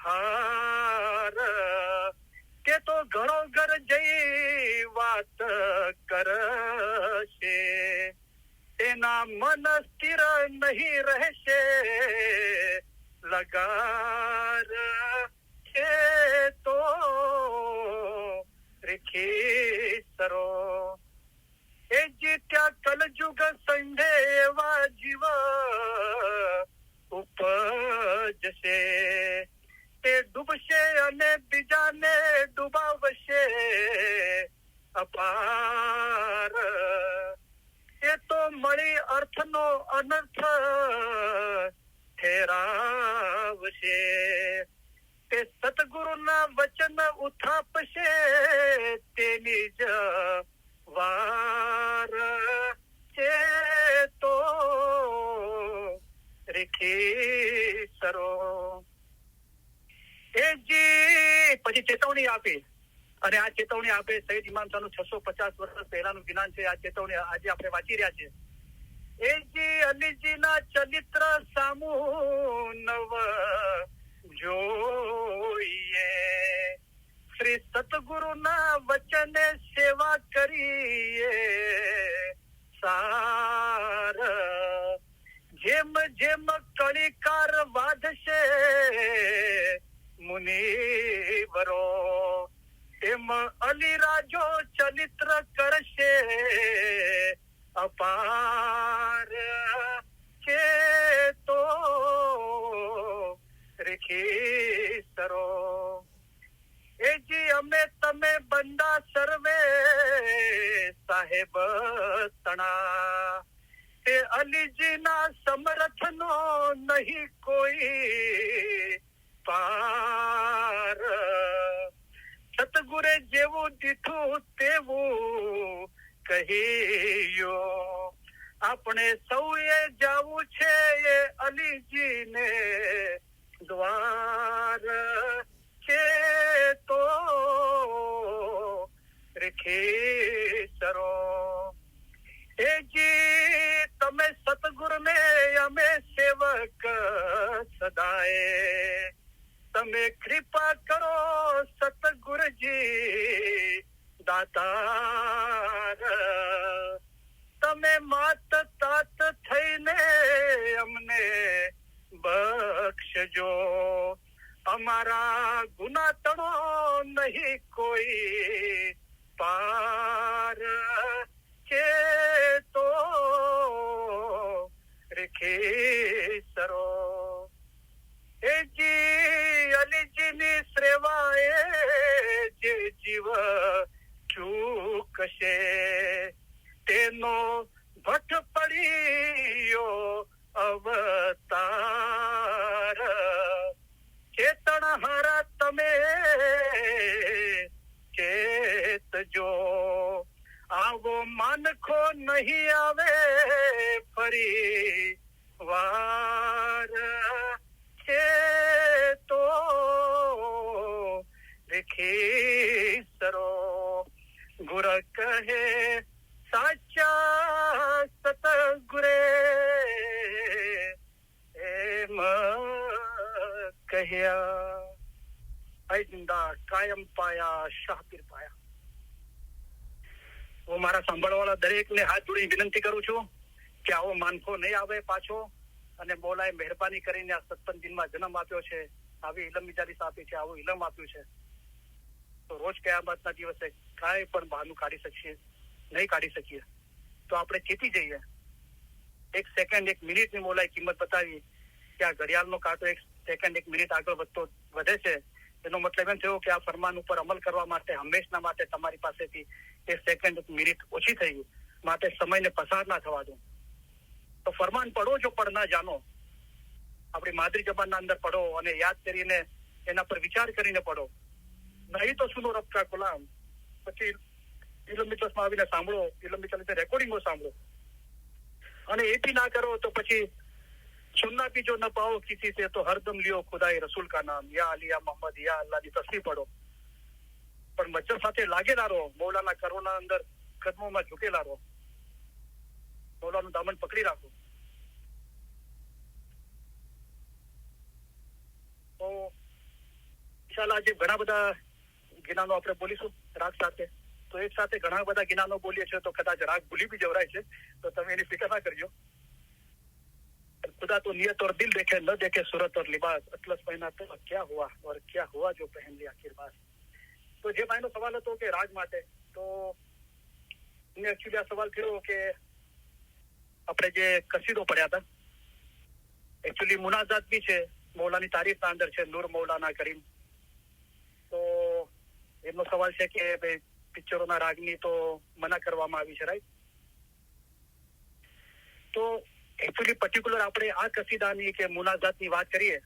હાર. કે તો ઘરો ઘર જઈ વાત કરશે તેના મન સ્થિર નહીં રહેશે લગાર છે તો રેખેસરો. એ જીત્યા કલયુગ સંઘે એવા જીવ ઉપજશે. તે ડૂબશે અને બીજાને ડૂબાવશે અપાર. એ તો મળી અર્થનો અનર્થ ઠેરાવશે. તે સતગુરુના વચન ઉથાપશે તેની જ વાર છે તો રેખેસરો. એ જી પછી ચેતવણી આપી અને આ ચેતવણી આપણે સૈયદ ઇમામ શાહનું 650 વર્ષ પહેલાનું જ્ઞાન છે. આ ચેતવણી આજે આપણે વાંચી રહ્યા છે. એજી અલીજીના ચરિત્ર સામું નવ જોઈએ, શ્રી સતગુરુના વચને સેવા કરીએ સાર. જેમ જેમ કળીકાર વાધશે મુનિવરો, તેમ અલીરાજો ચરિત્ર કરશે અપાર. ચેતો રેખી સરો, એજી અમે તમે બંદા સર્વે સાહેબ તણા, તે અલીજીના સમર્થનો નહીં કોઈ પાર. સતગુરે જેવું દીઠું તેવું કહીયો, આપણે સૌએ જાવું છે એ અલીજીને દ્વાર. છે તો રેખી સરો, એજી તમે સતગુરુને અમે સેવક સદાય. તમે કૃપા કરો સતગુરુજી દાતાર. તમે માત તાત થઈને અમને બક્ષજો, અમારા ગુના તણો નહીં કોઈ પાર. છે તો રેખી સરો, એજી અલીજીની સેવાએ જે જીવ ચૂકશે, તેનો ભઠ પડ્યો અવતાર. ચેતન હારા તમે ચેતજો, આવો માનખો નહીં આવે ફરી વાર. છે તો રેખી સરો, ગુર કહે સાચા સતગુરે એમ કહ્યા. જિંદા કાયમ પાયા શાહપીર પાયા. હું મારા સાંભળવાળા દરેકને હાથ જોડી વિનંતી કરું છું કે આવો માનખો નહીં આવે પાછો, અને મોલાએ મહેરબાની કરીને આ સત્સંગ દિનમાં જન્મ આપ્યો છે, આવી ઇલમ ઇજારીસ આપી છે, આવું ઇલમ આપ્યું છે, તો રોજ કયામતના દિવસે કાંઈ પણ બહાનું કાઢી શકીએ નહીં કાઢી શકીએ. તો આપણે ચેતી જઈએ. એક સેકન્ડ એક મિનિટની મોલાએ કિંમત બતાવી કે આ ઘડિયાળનો કાંટો એક સેકન્ડ એક મિનિટ આગળ વધે છે. એનો મતલબ એમ થયો કે આ ફરમાન ઉપર અમલ કરવા માટે હંમેશના માટે તમારી પાસેથી એક સેકન્ડ એક મિનિટ ઓછી થઈ ગઈ. માટે સમયને પસાર ના થવા દો. તો ફરમાન પડો, જો પડ ના જાનો. આપણી માદરી જબાનના અંદર પડો અને યાદ કરીને એના પર વિચાર કરીને પડો. નહીં તો સુનો રબ કા ગુલામ. પછી કિલોમીટર્સમાં આવીને સાંભળો, કિલોમીટર રેકોર્ડિંગો સાંભળો, અને એ બી ના કરો તો પછી સુનના भी जो न पाओ किसी से तो हरदम लियो खुदाई रसूल का नाम, या अली या मोहम्मद या अल्लाह ની તસબીહ પડો. પણ મજ્જર સાથે લાગેલા રહો, મૌલાના કરોના અંદર કદમોમાં ઝૂકેલા રહો, મૌલાનું દામન પકડી રાખો. તો ઇન્શાલ્લાહ આજે ઘણા બધા જ્ઞાનો આપણે બોલીશું રાગ સાથે. તો એક સાથે ઘણા બધા જ્ઞાનો બોલીએ છીએ તો કદાચ રાગ ભૂલી બી જવરાય છે, તો તમે એની ફિકર ના કરજો. खुदा तो नियत और दिल देखे, न देखे सूरत और लिबास. अतलस पहना तो क्या हुआ और क्या हुआ जो पहन लिया आखिर बात. તો જે ભાઈનો સવાલ હતો કે રાગ માટે, તો મેં એકચ્યુઅલી આ સવાલ કર્યો કે આપણે જે કસીદો પડ્યા હતા, એકચ્યુઅલી મુનાજાત બી છે, મૌલાની તારીફના અંદર છે, નૂર મૌલાના કરીમ. તો એમનો સવાલ છે કે ભાઈ પિક્ચરોના રાગની તો મના કરવામાં આવી છે, રાઈટ? તો એકચ્યુઅલી પર્ટિક્યુલર આપણે આ કસીદાની કે મુનાજાતની વાત કરીએ,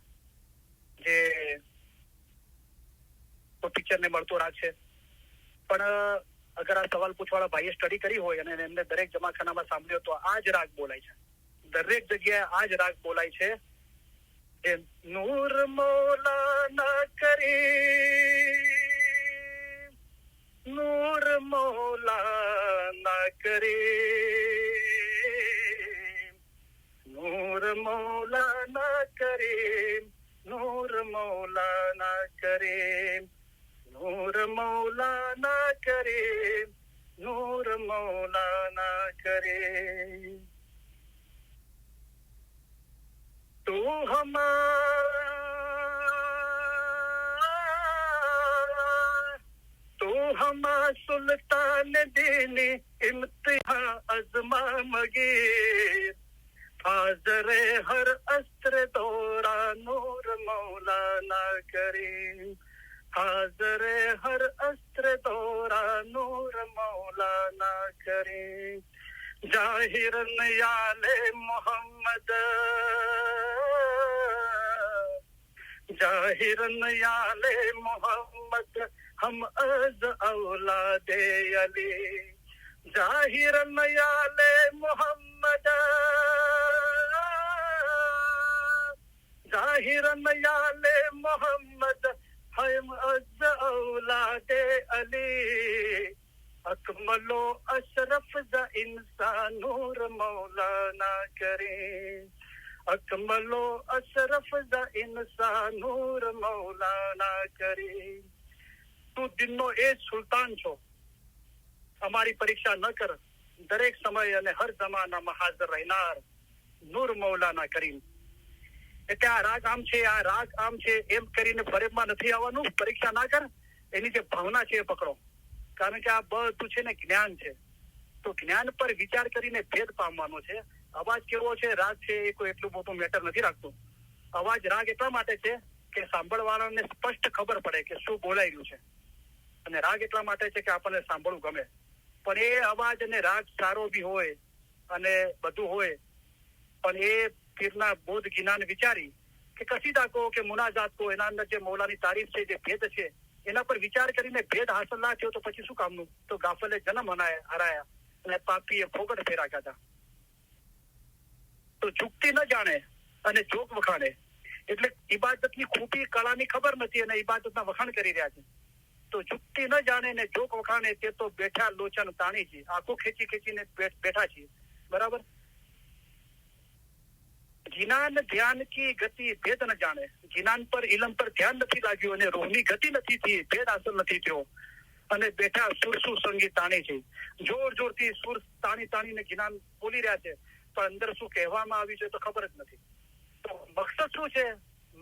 જે તો પિક્ચરને મળતો રાગ છે. પણ અગર આ સવાલ પૂછવાળા ભાઈએ સ્ટડી કરી હોય અને એમને દરેક જમાખાનામાં સાંભળ્યો તો આ જ રાગ બોલાય છે, દરેક જગ્યાએ આ જ રાગ બોલાય છે. જે નૂર મૌલાના કરી नूर मौलाना करीम, नूर मौलाना करीम, नूर मौलाना करीम, नूर मौलाना करीम, नूर मौलाना करीम। तू हमा सुल्तान दीनी इम्तिहान अज़मा मगीर, हाज़रे हर अस्त्र दौरा नूर मौलाना करीम, हाज़रे हर अस्त्र दौरा नूर मौलाना करीम। जाहिरन याले मोहम्मद, जाहिरन याले मोहम्मद हम अज औलादे अली, जाहिरन याले मोहम्मद, जाहिरन याले मोहम्मद हम अज औलादे अली, अकमलो अशरफ ज़ा इंसान नूर मौलाना करीम, अकमलो अशरफ ज़ा इंसान नूर मौलाना करीम। તું દિનનો એ સુલતાન છો, અમારી પરીક્ષા ન કર, દરેક સમય અને હર જમાનામાં હાજર રહેનાર નૂર મૌલાના કરીમ। એટલે આ રાગ આમ છે, આ રાગ આમ છે એમ કરીને ફરેબમાં નથી આવવાનું, પરીક્ષા ના કર, એની જે ભાવના છે એ પકડો, કારણ કે આ બધું છે ને જ્ઞાન છે, તો જ્ઞાન પર વિચાર કરીને ભેદ પામવાનો છે। અવાજ કેવો છે, રાગ છે, એ કોઈ એટલું મોટું મેટર નથી રાખતું। અવાજ રાગ એટલા માટે છે કે સાંભળવાળાને સ્પષ્ટ ખબર પડે કે શું બોલાઈ રહ્યું છે, અને રાગ એટલા માટે છે કે આપણને સાંભળવું ગમે। પણ એ અવાજ અને રાગ સારો બી હોય અને બધું હોય, પણ એ પીરના બોધ જ્ઞાન વિચારી કે કસીદા કો કે મુનાજાત કો, એના અંદર જે મૌલાની તારીફ છે, જે ભેદ છે, એના પર વિચાર કરીને ભેદ હાંસલ ના થયો તો પછી શું કામનું? તો ગાફલે જન્મ હરાયા અને પાપીએ ફોગટ ફેરા ખાધા। તો ઝૂકતી ન જાણે અને જોક વખાણે, એટલે ઇબાદતની ખૂબી કળાની ખબર નથી અને ઇબાદતના વખાણ કરી રહ્યા છે। તો ઝૂકતી ન જાણે ને જોક વખાણે તે તો બેઠા લોચન તાણી છે, આંખો ખેંચી ખેંચીને બેઠા છીએ, બરાબર। जिनान ध्यान की गति भेद न जाने, जिनान पर इलम पर ध्यान નથી લાગ્યું અને રોહની ગતિ નથી થઈ, ભેદ હાંસલ નથી થયો અને બેઠા સુરસુ સંગીત તાણે છે, જોર જોરથી સુર તાણી તાણીને જ્ઞાન બોલી રહ્યા છે, પણ અંદર શું કહેવામાં આવ્યું છે તો ખબર જ નથી। તો મકસદ શું છે?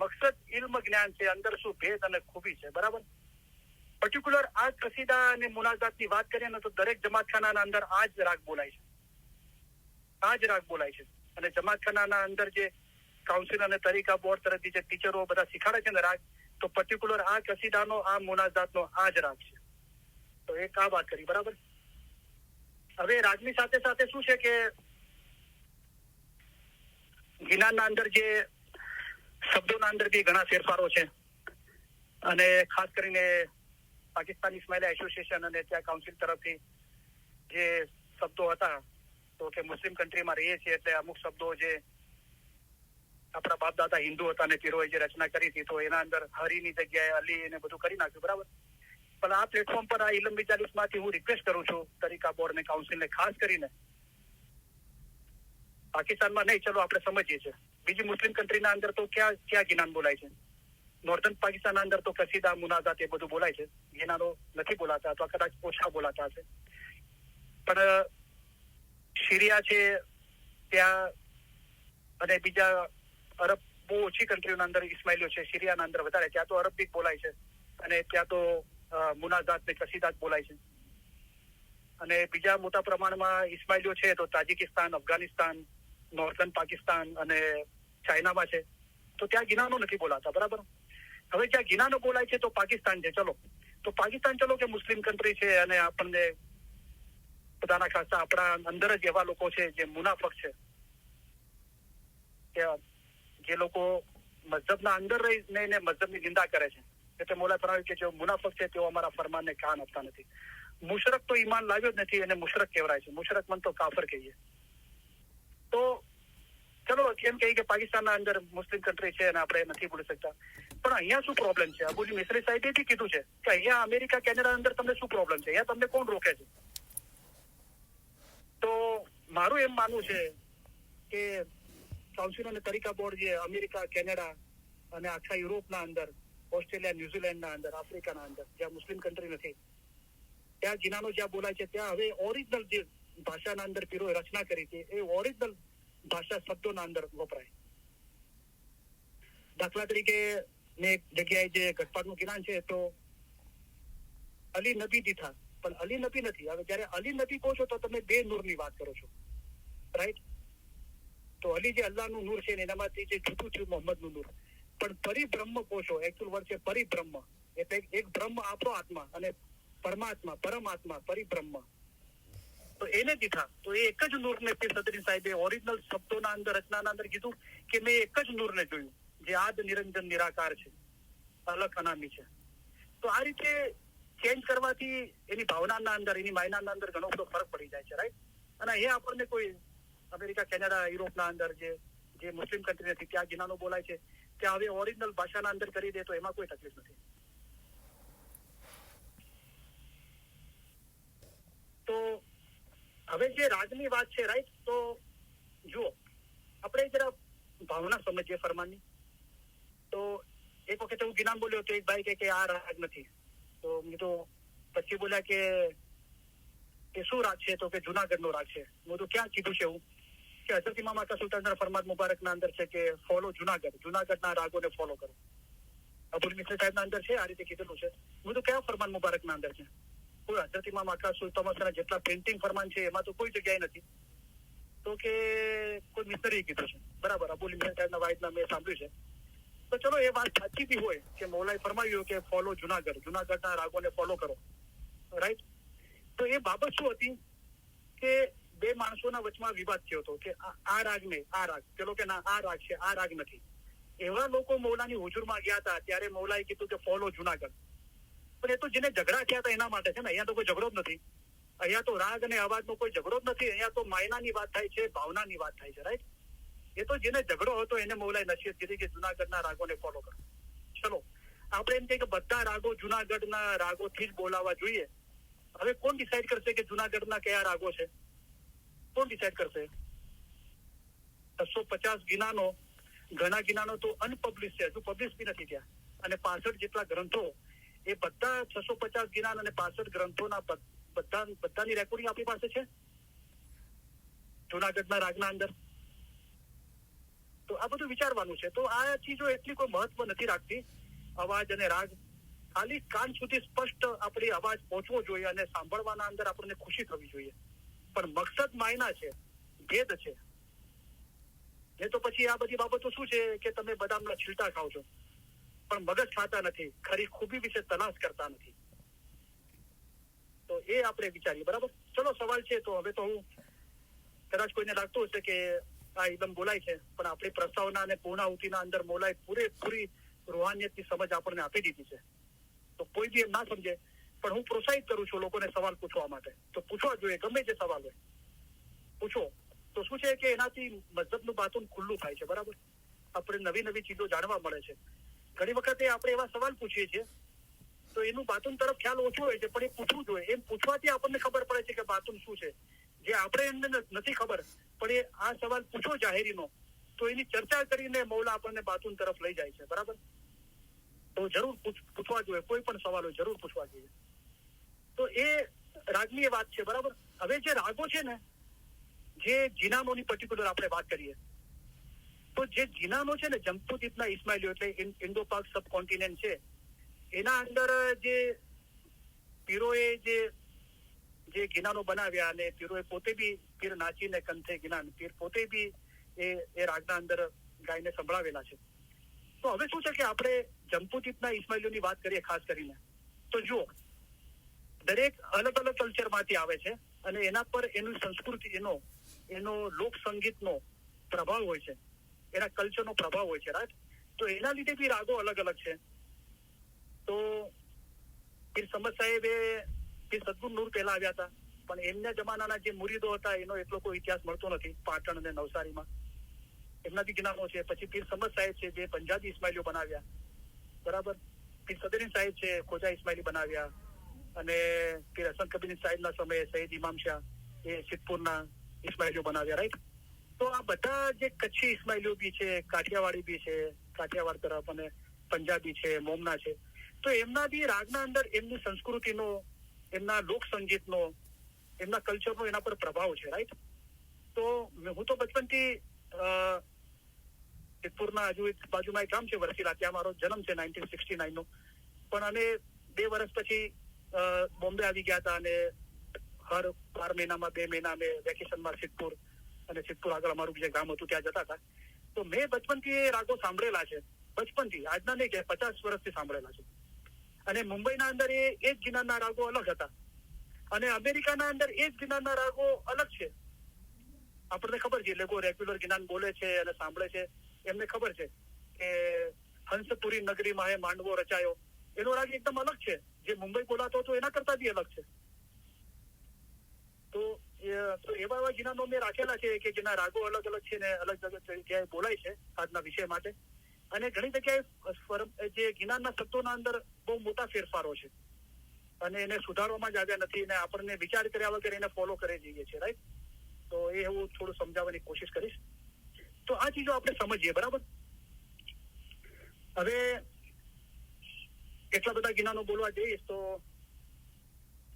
મકસદ ઇલ્મ જ્ઞાન છે, અંદર શું ભેદ અને ખૂબી છે, બરાબર। પર્ટિક્યુલર આ કસીદા અને મુનાજાતની વાત કરીએ ને તો દરેક જમાતખાનાના અંદર આ જ રાગ બોલાય છે, આ જ રાગ બોલાય છે। અને જમાતખાનાના અંદર જે કાઉન્સિલ અને તરીકા બોર્ડ તરફથી જે ટીચરો બધા શીખાડે છે ને રાગ, તો પર્ટિક્યુલર આ કસીદાનો, આ મુનાજાતનો આ જ રાગ છે। તો એક આ વાત કરી, બરાબર। હવે રાગની સાથે સાથે શું છે કે ગિનારના અંદર જે શબ્દોના અંદર બી ઘણા ફેરફારો છે, અને ખાસ કરીને પાકિસ્તાન ઇસ્માઇલ એસોસિએશન અને ત્યાં કાઉન્સિલ તરફથી જે શબ્દો હતા, તો કે મુસ્લિમ કન્ટ્રીમાં રહીએ છીએ એટલે અમુક શબ્દો જે આપણા બાપ દાદા હિન્દુ હતા ને પીરોએ જે રચના કરી હતી, તો એના અંદર હરીની જગ્યાએ અલી એને બધું કરી નાખ્યું, બરાબર। પણ આ પ્લેટફોર્મ પર આ ઇલમ 42માંથી હું રિક્વેસ્ટ કરું છું તરીકા બોર્ડ ને કાઉન્સિલને, ખાસ કરીને પાકિસ્તાનમાં નહીં, ચલો આપણે સમજીએ છીએ, બીજી મુસ્લિમ કન્ટ્રીના અંદર તો ક્યાં જ્ઞાન બોલાય છે? નોર્ધન પાકિસ્તાનના અંદર તો કસીદા મુનાજાત એ બધું બોલાય છે, જ્ઞાનો નથી બોલાતા અથવા કદાચ ઓછા બોલાતા હશે। પણ સિરિયા છે ત્યાં અને બીજા અરબ બહુ ઓછી કન્ટ્રીઓના અંદર ઇસ્માઇલીઓ છે, સિરિયાના અંદર વધારે, ત્યાં તો અરબિક બોલાય છે અને ત્યાં તો મુનાજાત ને કસીદાત બોલાય છે। અને બીજા મોટા પ્રમાણમાં ઇસ્માઇલીઓ છે તો તાજિકિસ્તાન, અફઘાનિસ્તાન, નોર્ધન પાકિસ્તાન અને ચાઇનામાં છે, તો ત્યાં ગિનાનો નથી બોલાતા, બરાબર। હવે જ્યાં ગિનાનો બોલાય છે તો પાકિસ્તાન છે, ચલો તો પાકિસ્તાન ચલો કે મુસ્લિમ કન્ટ્રી છે, અને આપણને બધાના ખાસા આપણા અંદર જ એવા લોકો છે જે મુનાફક છે, કે જે લોકો મઝહબના અંદર રહીને મઝહબની નિંદા કરે છે, એટલે મોલા ફરમાવ્યું કે જે મુનાફક છે તેઓ અમારા ફરમાનને કાન આપતા નથી। મુશરક તો ઈમાન લાવ્યો જ નથી, એને મુશરક કહેવાય છે, મુશરક મન તો કાફર કહીએ। તો ચલો કેમ કહીએ કે પાકિસ્તાનના અંદર મુસ્લિમ કન્ટ્રી છે અને આપણે નથી બોલી શકતા, પણ અહીંયા શું પ્રોબ્લેમ છે? અબુલ મિસ્રી સાહેબે બી કીધું છે કે અહીંયા અમેરિકા કેનેડા અંદર તમને શું પ્રોબ્લેમ છે, અહીંયા તમને કોણ રોકે છે? તો મારું એમ માનવું છે કે કાઉન્સિલ અને તરીકા બોર્ડ જે અમેરિકા, કેનેડા અને આખા યુરોપના અંદર, ઓસ્ટ્રેલિયા, ન્યુઝીલેન્ડના અંદર, આફ્રિકાના અંદર જ્યાં મુસ્લિમ કન્ટ્રી નથી, ત્યાં જીનાનો જ્યાં બોલાય છે ત્યાં હવે ઓરિજિનલ જે ભાષાના અંદર પીરોએ રચના કરી હતી એ ઓરિજિનલ ભાષા શબ્દોના અંદર વપરાય. દાખલા તરીકે મેં એક જગ્યાએ જે ગટપાટનું જ્ઞાન છે તો અલી નબી દીઠા, પણ અલી નબી નથી. હવે જયારે અલી નબી કહો છો તો તમે બે નૂરની વાત કરો છો, રાઈટ? તો અલી જે અલ્લાહનું નૂર છે ને એનામાંથી જે જુદું થયું મોહમ્મદનું નૂર. પણ પરિબ્રહ્મ કહો છો, એકચ્યુઅલ વર્ડ છે પરિબ્રહ્મ, એટલે એક બ્રહ્મ આપણો આત્મા અને પરમાત્મા, પરમાત્મા, પરિબ્રહ્મ, તો એને દીઠા. તો એ એક જ નૂરને પીર સદરી સાહેબે ઓરિજિનલ શબ્દોના અંદર, રચનાના અંદર કીધું કે મેં એક જ નૂરને જોયું જે આદ નિરંજન નિરાકાર છે, અલખ અનામી છે. તો આ રીતે ચેન્જ કરવાથી એની ભાવનાના અંદર, એની માયનાના અંદર ઘણો બધો ફરક પડી જાય છે, રાઈટ? અને એ આપણને કોઈ અમેરિકા, કેનેડા, યુરોપના અંદર જે મુસ્લિમ કન્ટ્રી નથી ત્યાં જીનાનો બોલાય છે ત્યાં હવે ઓરિજિનલ ભાષાના અંદર કરી દે તો એમાં કોઈ તકલીફ નથી. તો હવે જે રાજની વાત છે, રાઈટ? તો જુઓ, આપણે જરા ભાવના સમજીએ ફરમાનની. તો એક વખત હું જ્ઞાન બોલ્યો તો એક ભાઈ કે આ રાગ નથી. તો મેં તો પછી બોલ્યા કે શું રાગ છે? તો કે જુનાગઢનો રાગ છે. હું તો ક્યાં કીધું છે એવું કે હઝરત ઇમામ આકા સુલ્તાન ફરમાદ મુબારકના અંદર છે કે ફોલો જુનાગઢ, જુનાગઢના રાગોને ફોલો કરો. અબુલ મિસ્રી સાહેબના અંદર છે, આ રીતે કીધેલું છે. હું તો કયા ફરમાન મુબારકના અંદર છે? કોઈ હઝરત ઇમામ આકા સુલ્તાન જેટલા પ્રિન્ટિંગ ફરમાન છે એમાં તો કોઈ જગ્યાએ નથી. તો કે કોઈ મિસ્ટરી કીધું છે, બરાબર? અબુલ મિસ્રી સાહેબના વાઇદના મેં સાંભળ્યું છે. તો ચલો એ વાત સાચી બી હોય કે મૌલાએ ફરમાવ્યું કે ફોલો જુનાગઢ, જુનાગઢના રાગોને ફોલો કરો, રાઈટ? તો એ બાબત શું હતી કે બે માણસોના વચમાં વિવાદ થયો હતો કે આ રાગ ને આ રાગ, પેલો કે ના આ રાગ છે, આ રાગ નથી. એવા લોકો મૌલાની હુજુરમાં ગયા હતા ત્યારે મૌલાએ કીધું કે ફોલો જુનાગઢ. પણ એ તો જેને ઝઘડા થયા હતા એના માટે છે ને, અહીંયા તો કોઈ ઝઘડો જ નથી. અહીંયા તો રાગ અને અવાજનો કોઈ ઝઘડો જ નથી. અહીંયા તો માયનાની વાત થાય છે, ભાવનાની વાત થાય છે, રાઈટ? એ તો જેને ઝઘડો હતો એને મૌલાએ નસીહત કીધી કે જુનાગઢના રાગોને ફોલો કરો. ચલો આપણે એમ કહીએ કે બધા રાગો જુનાગઢના રાગોથી જ બોલાવવા જોઈએ. હવે કોણ ડિસાઈડ કરશે કે જુનાગઢના કયા રાગો છે? કોણ ડિસાઈડ કરશે? 650 ગિનાનો, ઘણા ગિનાનો તો અનપબ્લિશ છે, હજુ પબ્લિશ બી નથી થયા. અને 65 જેટલા ગ્રંથો, એ બધા 650 ગિનાન અને 65 ગ્રંથોના બધાની રેકોર્ડિંગ આપણી પાસે છે જુનાગઢના રાગના અંદર. તો આ બધું વિચારવાનું છે. તો આ ચીજો એટલી કોઈ મહત્વ નથી રાખતી, અવાજ અને રાગ. ખાલી કાન સુધી સ્પષ્ટ આપણી અવાજ પહોંચવો જોઈએ અને સાંભળવાના અંદર આપણને ખુશી થવી જોઈએ. પણ મકસદ માયના છે, ભેદ છે. એ તો પછી આ બધી બાબતો શું છે કે તમે બદામના છીલટા ખાવ છો પણ મગજ ખાતા નથી, ખરી ખૂબી વિશે તલાશ કરતા નથી. તો એ આપણે વિચારીએ, બરાબર? ચલો સવાલ છે તો હવે તો હું કદાચ કોઈને લાગતું હશે કે આ ઇલમ બોલાય છે, પણ આપણી પ્રસ્તાવના અને પૂર્ણાહુતિના અંદર મોલાએ પૂરેપૂરી રૂહાનિયતની સમજ આપણને આપી દીધી છે. તો કોઈ બી એમ ના સમજે, પણ હું પ્રોત્સાહિત કરું છું લોકોને સવાલ પૂછવા માટે. તો પૂછવા જોઈએ, ગમે તે સવાલ હોય પૂછો. તો શું છે કે એનાથી મઝહબનું બાતોન ખુલ્લું થાય છે, બરાબર? આપણે નવી નવી ચીજો જાણવા મળે છે. ઘણી વખતે આપણે એવા સવાલ પૂછીએ છીએ તો એનું બાતૂન તરફ ખ્યાલ ઓછો હોય છે, પણ એ પૂછવું જોઈએ. એમ પૂછવાથી આપણને ખબર પડે છે કે બાતૂન શું છે, જે આપણે એમને નથી ખબર. પણ એ આ સવાલ પૂછો જાહેરીનો તો એની ચર્ચા કરીને મૌલા આપણને બાતૂન તરફ લઈ જાય છે, બરાબર? તો જરૂર પૂછવા જોઈએ, કોઈ પણ સવાલ હોય જરૂર પૂછવા જોઈએ. તો એ રાગની વાત છે, બરાબર? હવે જે રાગો છે ને, જે જીનાનોની પર્ટિક્યુલર આપણે વાત કરીએ તો જે જીનાનો છે ને, જમતુદીપના ઇસ્માઇલીઓ એટલે ઇન્ડો પાક સબકોન્ટિનેન્ટ છે, એના અંદર જે પીરોએ જે ગિનાનો બનાવ્યા અને પીરોએ પોતે બી પીર નાચીને કંથે ગિનાન, પીર પોતે બી એ રાગના અંદર ગાયને સંભળાવેલા છે. તો હવે શું છે કે આપણે જમતુદીપના ઇસ્માઇલીઓની વાત કરીએ ખાસ કરીને, તો જુઓ દરેક અલગ અલગ કલ્ચરમાંથી આવે છે અને એના પર એની સંસ્કૃતિ, એનો લોક સંગીતનો પ્રભાવ હોય છે, એના કલ્ચરનો પ્રભાવ હોય છે, રાઈટ? તો એના લીધે બી રાગો અલગ અલગ છે. તો પીર સમદ સાહેબે પીર સદગુર નૂર પહેલા આવ્યા હતા, પણ એમના જમાનાના જે મુરીદો હતા એનો એટલો કોઈ ઇતિહાસ મળતો નથી પાટણ અને નવસારીમાં. એમનાથી જ્ઞાનો છે. પછી પીર સમદ સાહેબ છે જે પંજાબી ઇસ્માઇલીઓ બનાવ્યા, બરાબર. પીર સદરી સાહેબ છે ખોજા ઇસ્માઇલી બનાવ્યા, અને પીર હસન કબીર સાહેબના સમયે સૈયદ ઇમામ શાહ એ સિદ્ધપુરના ઇસ્માઇલીઓ બનાવ્યા, રાઈટ. તો આ બધા જે કચ્છી ઇસ્માઇલીઓ બી છે, કાઠિયાવાડી બી છે, કાઠિયાવાડ તરફ, અને પંજાબી છે, મોમના છે, તો એમના બી રાગના અંદર એમની સંસ્કૃતિનો, એમના લોક સંગીતનો, એમના કલ્ચરનો એના પર પ્રભાવ છે, રાઈટ. તો હું તો બચપનથી સિદ્ધપુરના બાજુમાં એક ગામ છે વરસીલા, ત્યાં મારો જન્મ છે 1969 નો. પણ અમે 2 વર્ષ પછી બોમ્બે આવી ગયા હતા, અને હર 12 મહિનામાં 2 મહિના અમે વેકેશનમાં સિદ્ધપુર, અને સિદ્ધપુર આગળ અમારું જે ગામ હતું ત્યાં જતા હતા. તો મેં બચપનથી એ રાગો સાંભળેલા છે, બચપનથી, આજના નહીં કે 50 વર્ષથી સાંભળેલા છે. અને મુંબઈના અંદર એ જ ગિનારના રાગો અલગ હતા, અને અમેરિકાના અંદર એ જ ગિનારના રાગો અલગ છે. આપણને ખબર છે, લોકો રેગ્યુલર જ્ઞાન બોલે છે અને સાંભળે છે, એમને ખબર છે કે હંસપુરી નગરીમાં હે માંડવો રચાયો, એનો રાગ એકદમ અલગ છે. જે મુંબઈ બોલાતો હતો એના કરતા બી અલગ છે. તો એવા જ્ઞાનો મેં રાખેલા છે કે જેના રાગો અલગ અલગ છે ને અલગ અલગ જગ્યાએ બોલાય છે આજના વિષય માટે. અને ઘણી જગ્યાએ જે જ્ઞાનના શબ્દોના અંદર બહુ મોટા ફેરફારો છે, અને એને સુધારવામાં જ આવ્યા નથી, ને આપણને વિચાર કર્યા વગર એને ફોલો કરી જઈએ છીએ, રાઈટ. તો એ હું થોડું સમજાવવાની કોશિશ કરીશ. તો આ ચીજો આપણે સમજીએ, બરાબર. હવે એટલા બધા જ્ઞાનો બોલવા જઈશ તો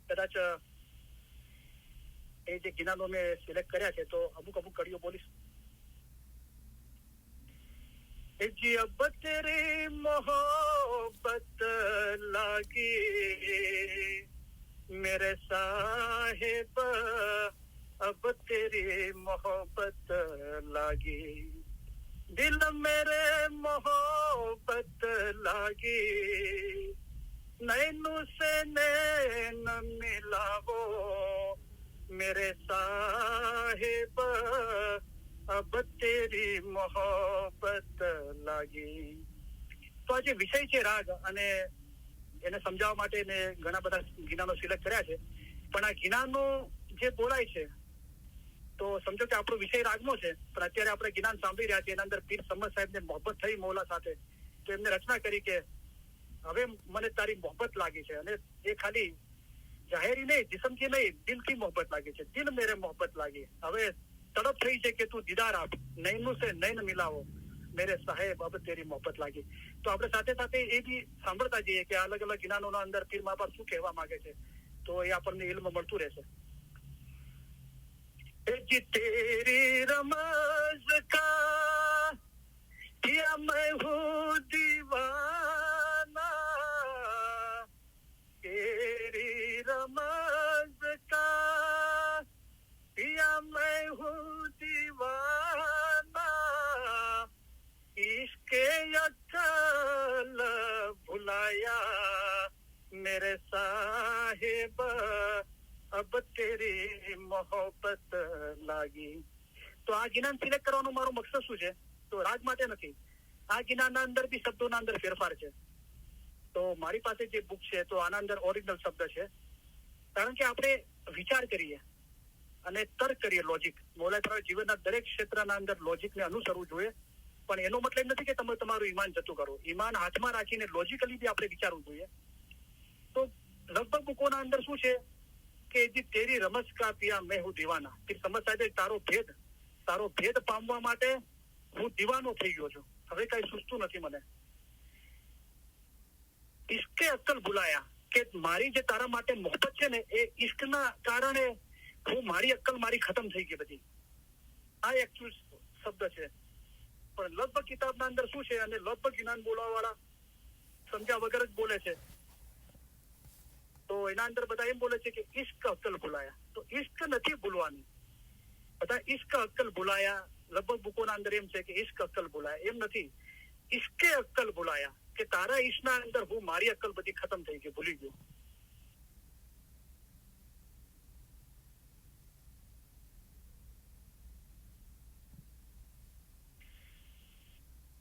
કદાચ એ જે જ્ઞાનો મેં સિલેક્ટ કર્યા છે તો અમુક કડીઓ બોલીશ. जी अब तेरी मोहब्बत लागी मेरे साहिब, अब तेरी मोहब्बत लागी, दिल मेरे मोहब्बत लागी, नैनू से नैन मिलावो मेरे साहिब, अब तेरी मोहब्बत लागी. તો આ જે વિષય છે રાગ, અને એને સમજાવવા માટે મેં ઘણા બધા ગિનાનો સિલેક્ટ કર્યા છે. પણ આ ગિનાનો જે બોલાય છે, તો સમજો કે આપણો વિષય રાગનો છે, પણ અત્યારે આપણે ગિનાન સાંભળી રહ્યા છીએ, એના અંદર પીર સમદ સાહેબને મોહબ્બત થઈ મૌલા સાથે, તો એમને રચના કરી કે હવે મને તારી મોહબ્બત લાગી છે. અને એ ખાલી જાહેરી નહીં, जिस्म की નહીં, દિલથી મોહબ્બત લાગી છે. દિલ મેરે મોહબ્બત લાગી, હવે તડપ થઈ છે કે તું દીદાર આપ, નૈનુ સે નૈન મિલાવો મેરે સાહેબ, અબ તેરી મોહબ્બત લાગી. તો આપણે સાથે સાથે એ બી સાંભળતા જઈએ કે અલગ અલગ જ્ઞાનોના અંદર પીર મા બાપ શું કહેવા માંગે છે, તો એ આપણને ઇલ્મ મળતું રહેશે. જી તેરી રમઝ કા યા मैं हूँ दीवाना, तेरी रमज़ का या मैं हूँ दीवाना, इसके अकल भुलाया मेरे साहिब, अब तेरी मोहब्बत लागी. તો આ જ્ઞાન સિલેક્ટ કરવાનો મારો મકસદ શું છે? તો રાગ માટે નથી, આ જ્ઞાનના અંદર બી શબ્દોના અંદર ફેરફાર છે. તો મારી પાસે જે બુક છે તો આના અંદર ઓરિજિનલ શબ્દ છે, કારણ કે આપણે વિચાર કરીએ અને તર્ક કરીએ, લોજિક. મોલાએ જીવનના દરેક ક્ષેત્રના અંદર લોજિકને અનુસરવું જોઈએ, પણ એનો મતલબ નથી કે તમે તમારું ઈમાન જતું કરો. ઈમાન હાથમાં રાખીને લોજિકલી બી આપણે વિચારવું જોઈએ. તો લગભગ બુકોના અંદર શું છે કે જે તેરી રમઝ કા પિયા મેં હું દીવાના, તે સમજ સાહેબ તારો ભેદ પામવા માટે હું દીવાનો થઈ ગયો છું, હવે કઈ સૂચતું નથી મને. ઇશ્કે અક્કલ ભૂલાયા, કે મારી જે તારા માટે મોહબ્બત છે ને, એ ઇશ્કના કારણે હું મારી અક્કલ મારી ખતમ થઈ ગઈ બધી. આ એકચ્યુઅલ શબ્દ છે, પણ લગભગ કિતાબના અંદર શું છે, અને લગભગ જ્ઞાન બોલવા વાળા સમજ્યા વગર જ બોલે છે. તો એના અંદર બધા એમ બોલે છે કે ઇશ્ક અક્કલ ભૂલાયા. તો ઇશ્ક નથી ભૂલવાની, બધા ઇશ્ક અક્કલ ભૂલાયા. લગભગ બુકોના અંદર એમ છે કે ઇશ્ક અક્કલ ભૂલાયા, એમ નથી. ઇશ્કે અક્કલ ભૂલાયા, કે તારા ઈશ્કના અંદર હું મારી અક્કલ બધી ખતમ થઈ ગઈ, ભૂલી ગયો.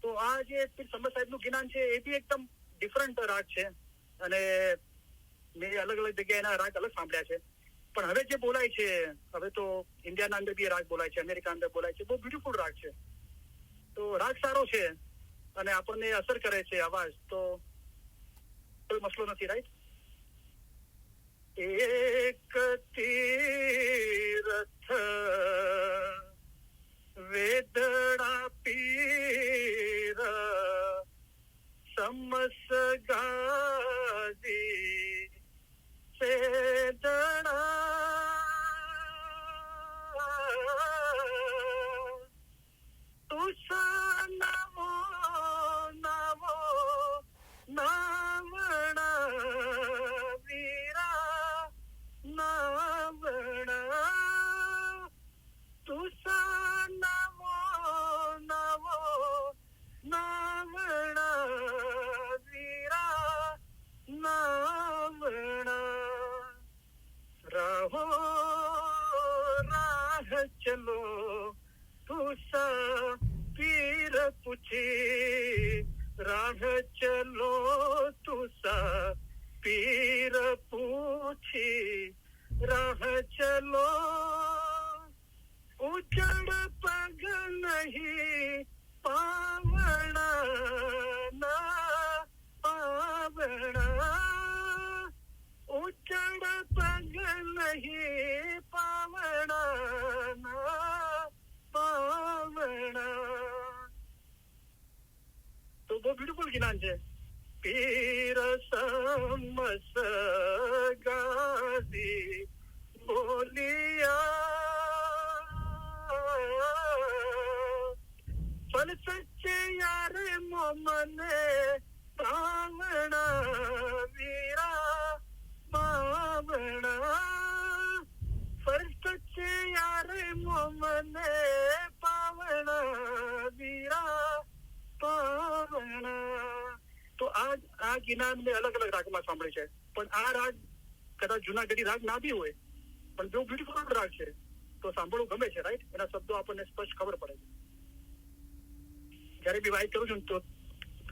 તો આ જે સમદ સાહેબનું જ્ઞાન છે એ બી એકદમ ડિફરન્ટ રાગ છે, અને મેં અલગ અલગ જગ્યાએ એના રાગ અલગ સાંભળ્યા છે. પણ હવે જે બોલાય છે, હવે તો ઇન્ડિયાના અંદર બી રાગ બોલાય છે, અમેરિકા અંદર બોલાય છે, બહુ બ્યુટીફુલ રાગ છે. તો રાગ સારો છે અને આપણને અસર કરે છે અવાજ, તો કોઈ મસલો નથી, રાઈટ? એક તીરથ વેદડા પીર સમસ ગાદી સેદડા તુષા નવો નવો નાવણા વીરા નાવણા તુષા નવો નવો નાવણા વીરા નાવણા રહો રાહ ચલો તુષા પીર પૂછી રાહ ચલો તુષા પીર પૂછી રાહ ચલો ઉજળ પગ નહીં પાવણા ના પાવણા ઉજળ પગ નહીં પાવણા ના પાવણા. તો બહુ બ્યુટીફુલ જ્ઞાન છે. પીર સમસ ગાદી બોલિયા ફલ સચ્ચે યાર મોમને પાવણા વીરા પાવણા ફલ સચ્ચે યાર મોમને પાવણા વીરા પાવણા. તો આ જ્ઞાન મેં અલગ અલગ રાગમાં સાંભળ્યું છે, પણ આ રાગ કદાચ જૂનાગઢી રાગ ના બી હોય, પણ બહુ બ્યુટીફુલ રાગ છે, તો સાંભળવું ગમે છે, રાઈટ? એના શબ્દો આપણને સ્પષ્ટ ખબર પડે છે. જયારે બી વાઇટ કરું છું તો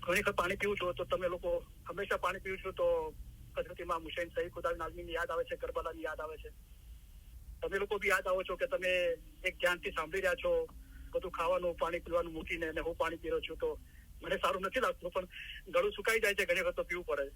ઘણી વખત પાણી પીવું છું, તો તમે લોકો હંમેશા પાણી પીવું છું તો હઝરત ઇમામ હુસૈન શહીદ ખુદાવંદ આલમીની યાદ આવે છે, કરબલાની યાદ આવે છે. તમે લોકો બી યાદ આવો છો કે તમે એક ધ્યાનથી સાંભળી રહ્યા છો, બધું ખાવાનું પાણી પીવાનું મૂકીને, અને હું પાણી પી રહ્યો છું, તો મને સારું નથી લાગતું, પણ ગળું સુકાઈ જાય છે, ઘણી વખત તો પીવું પડે છે.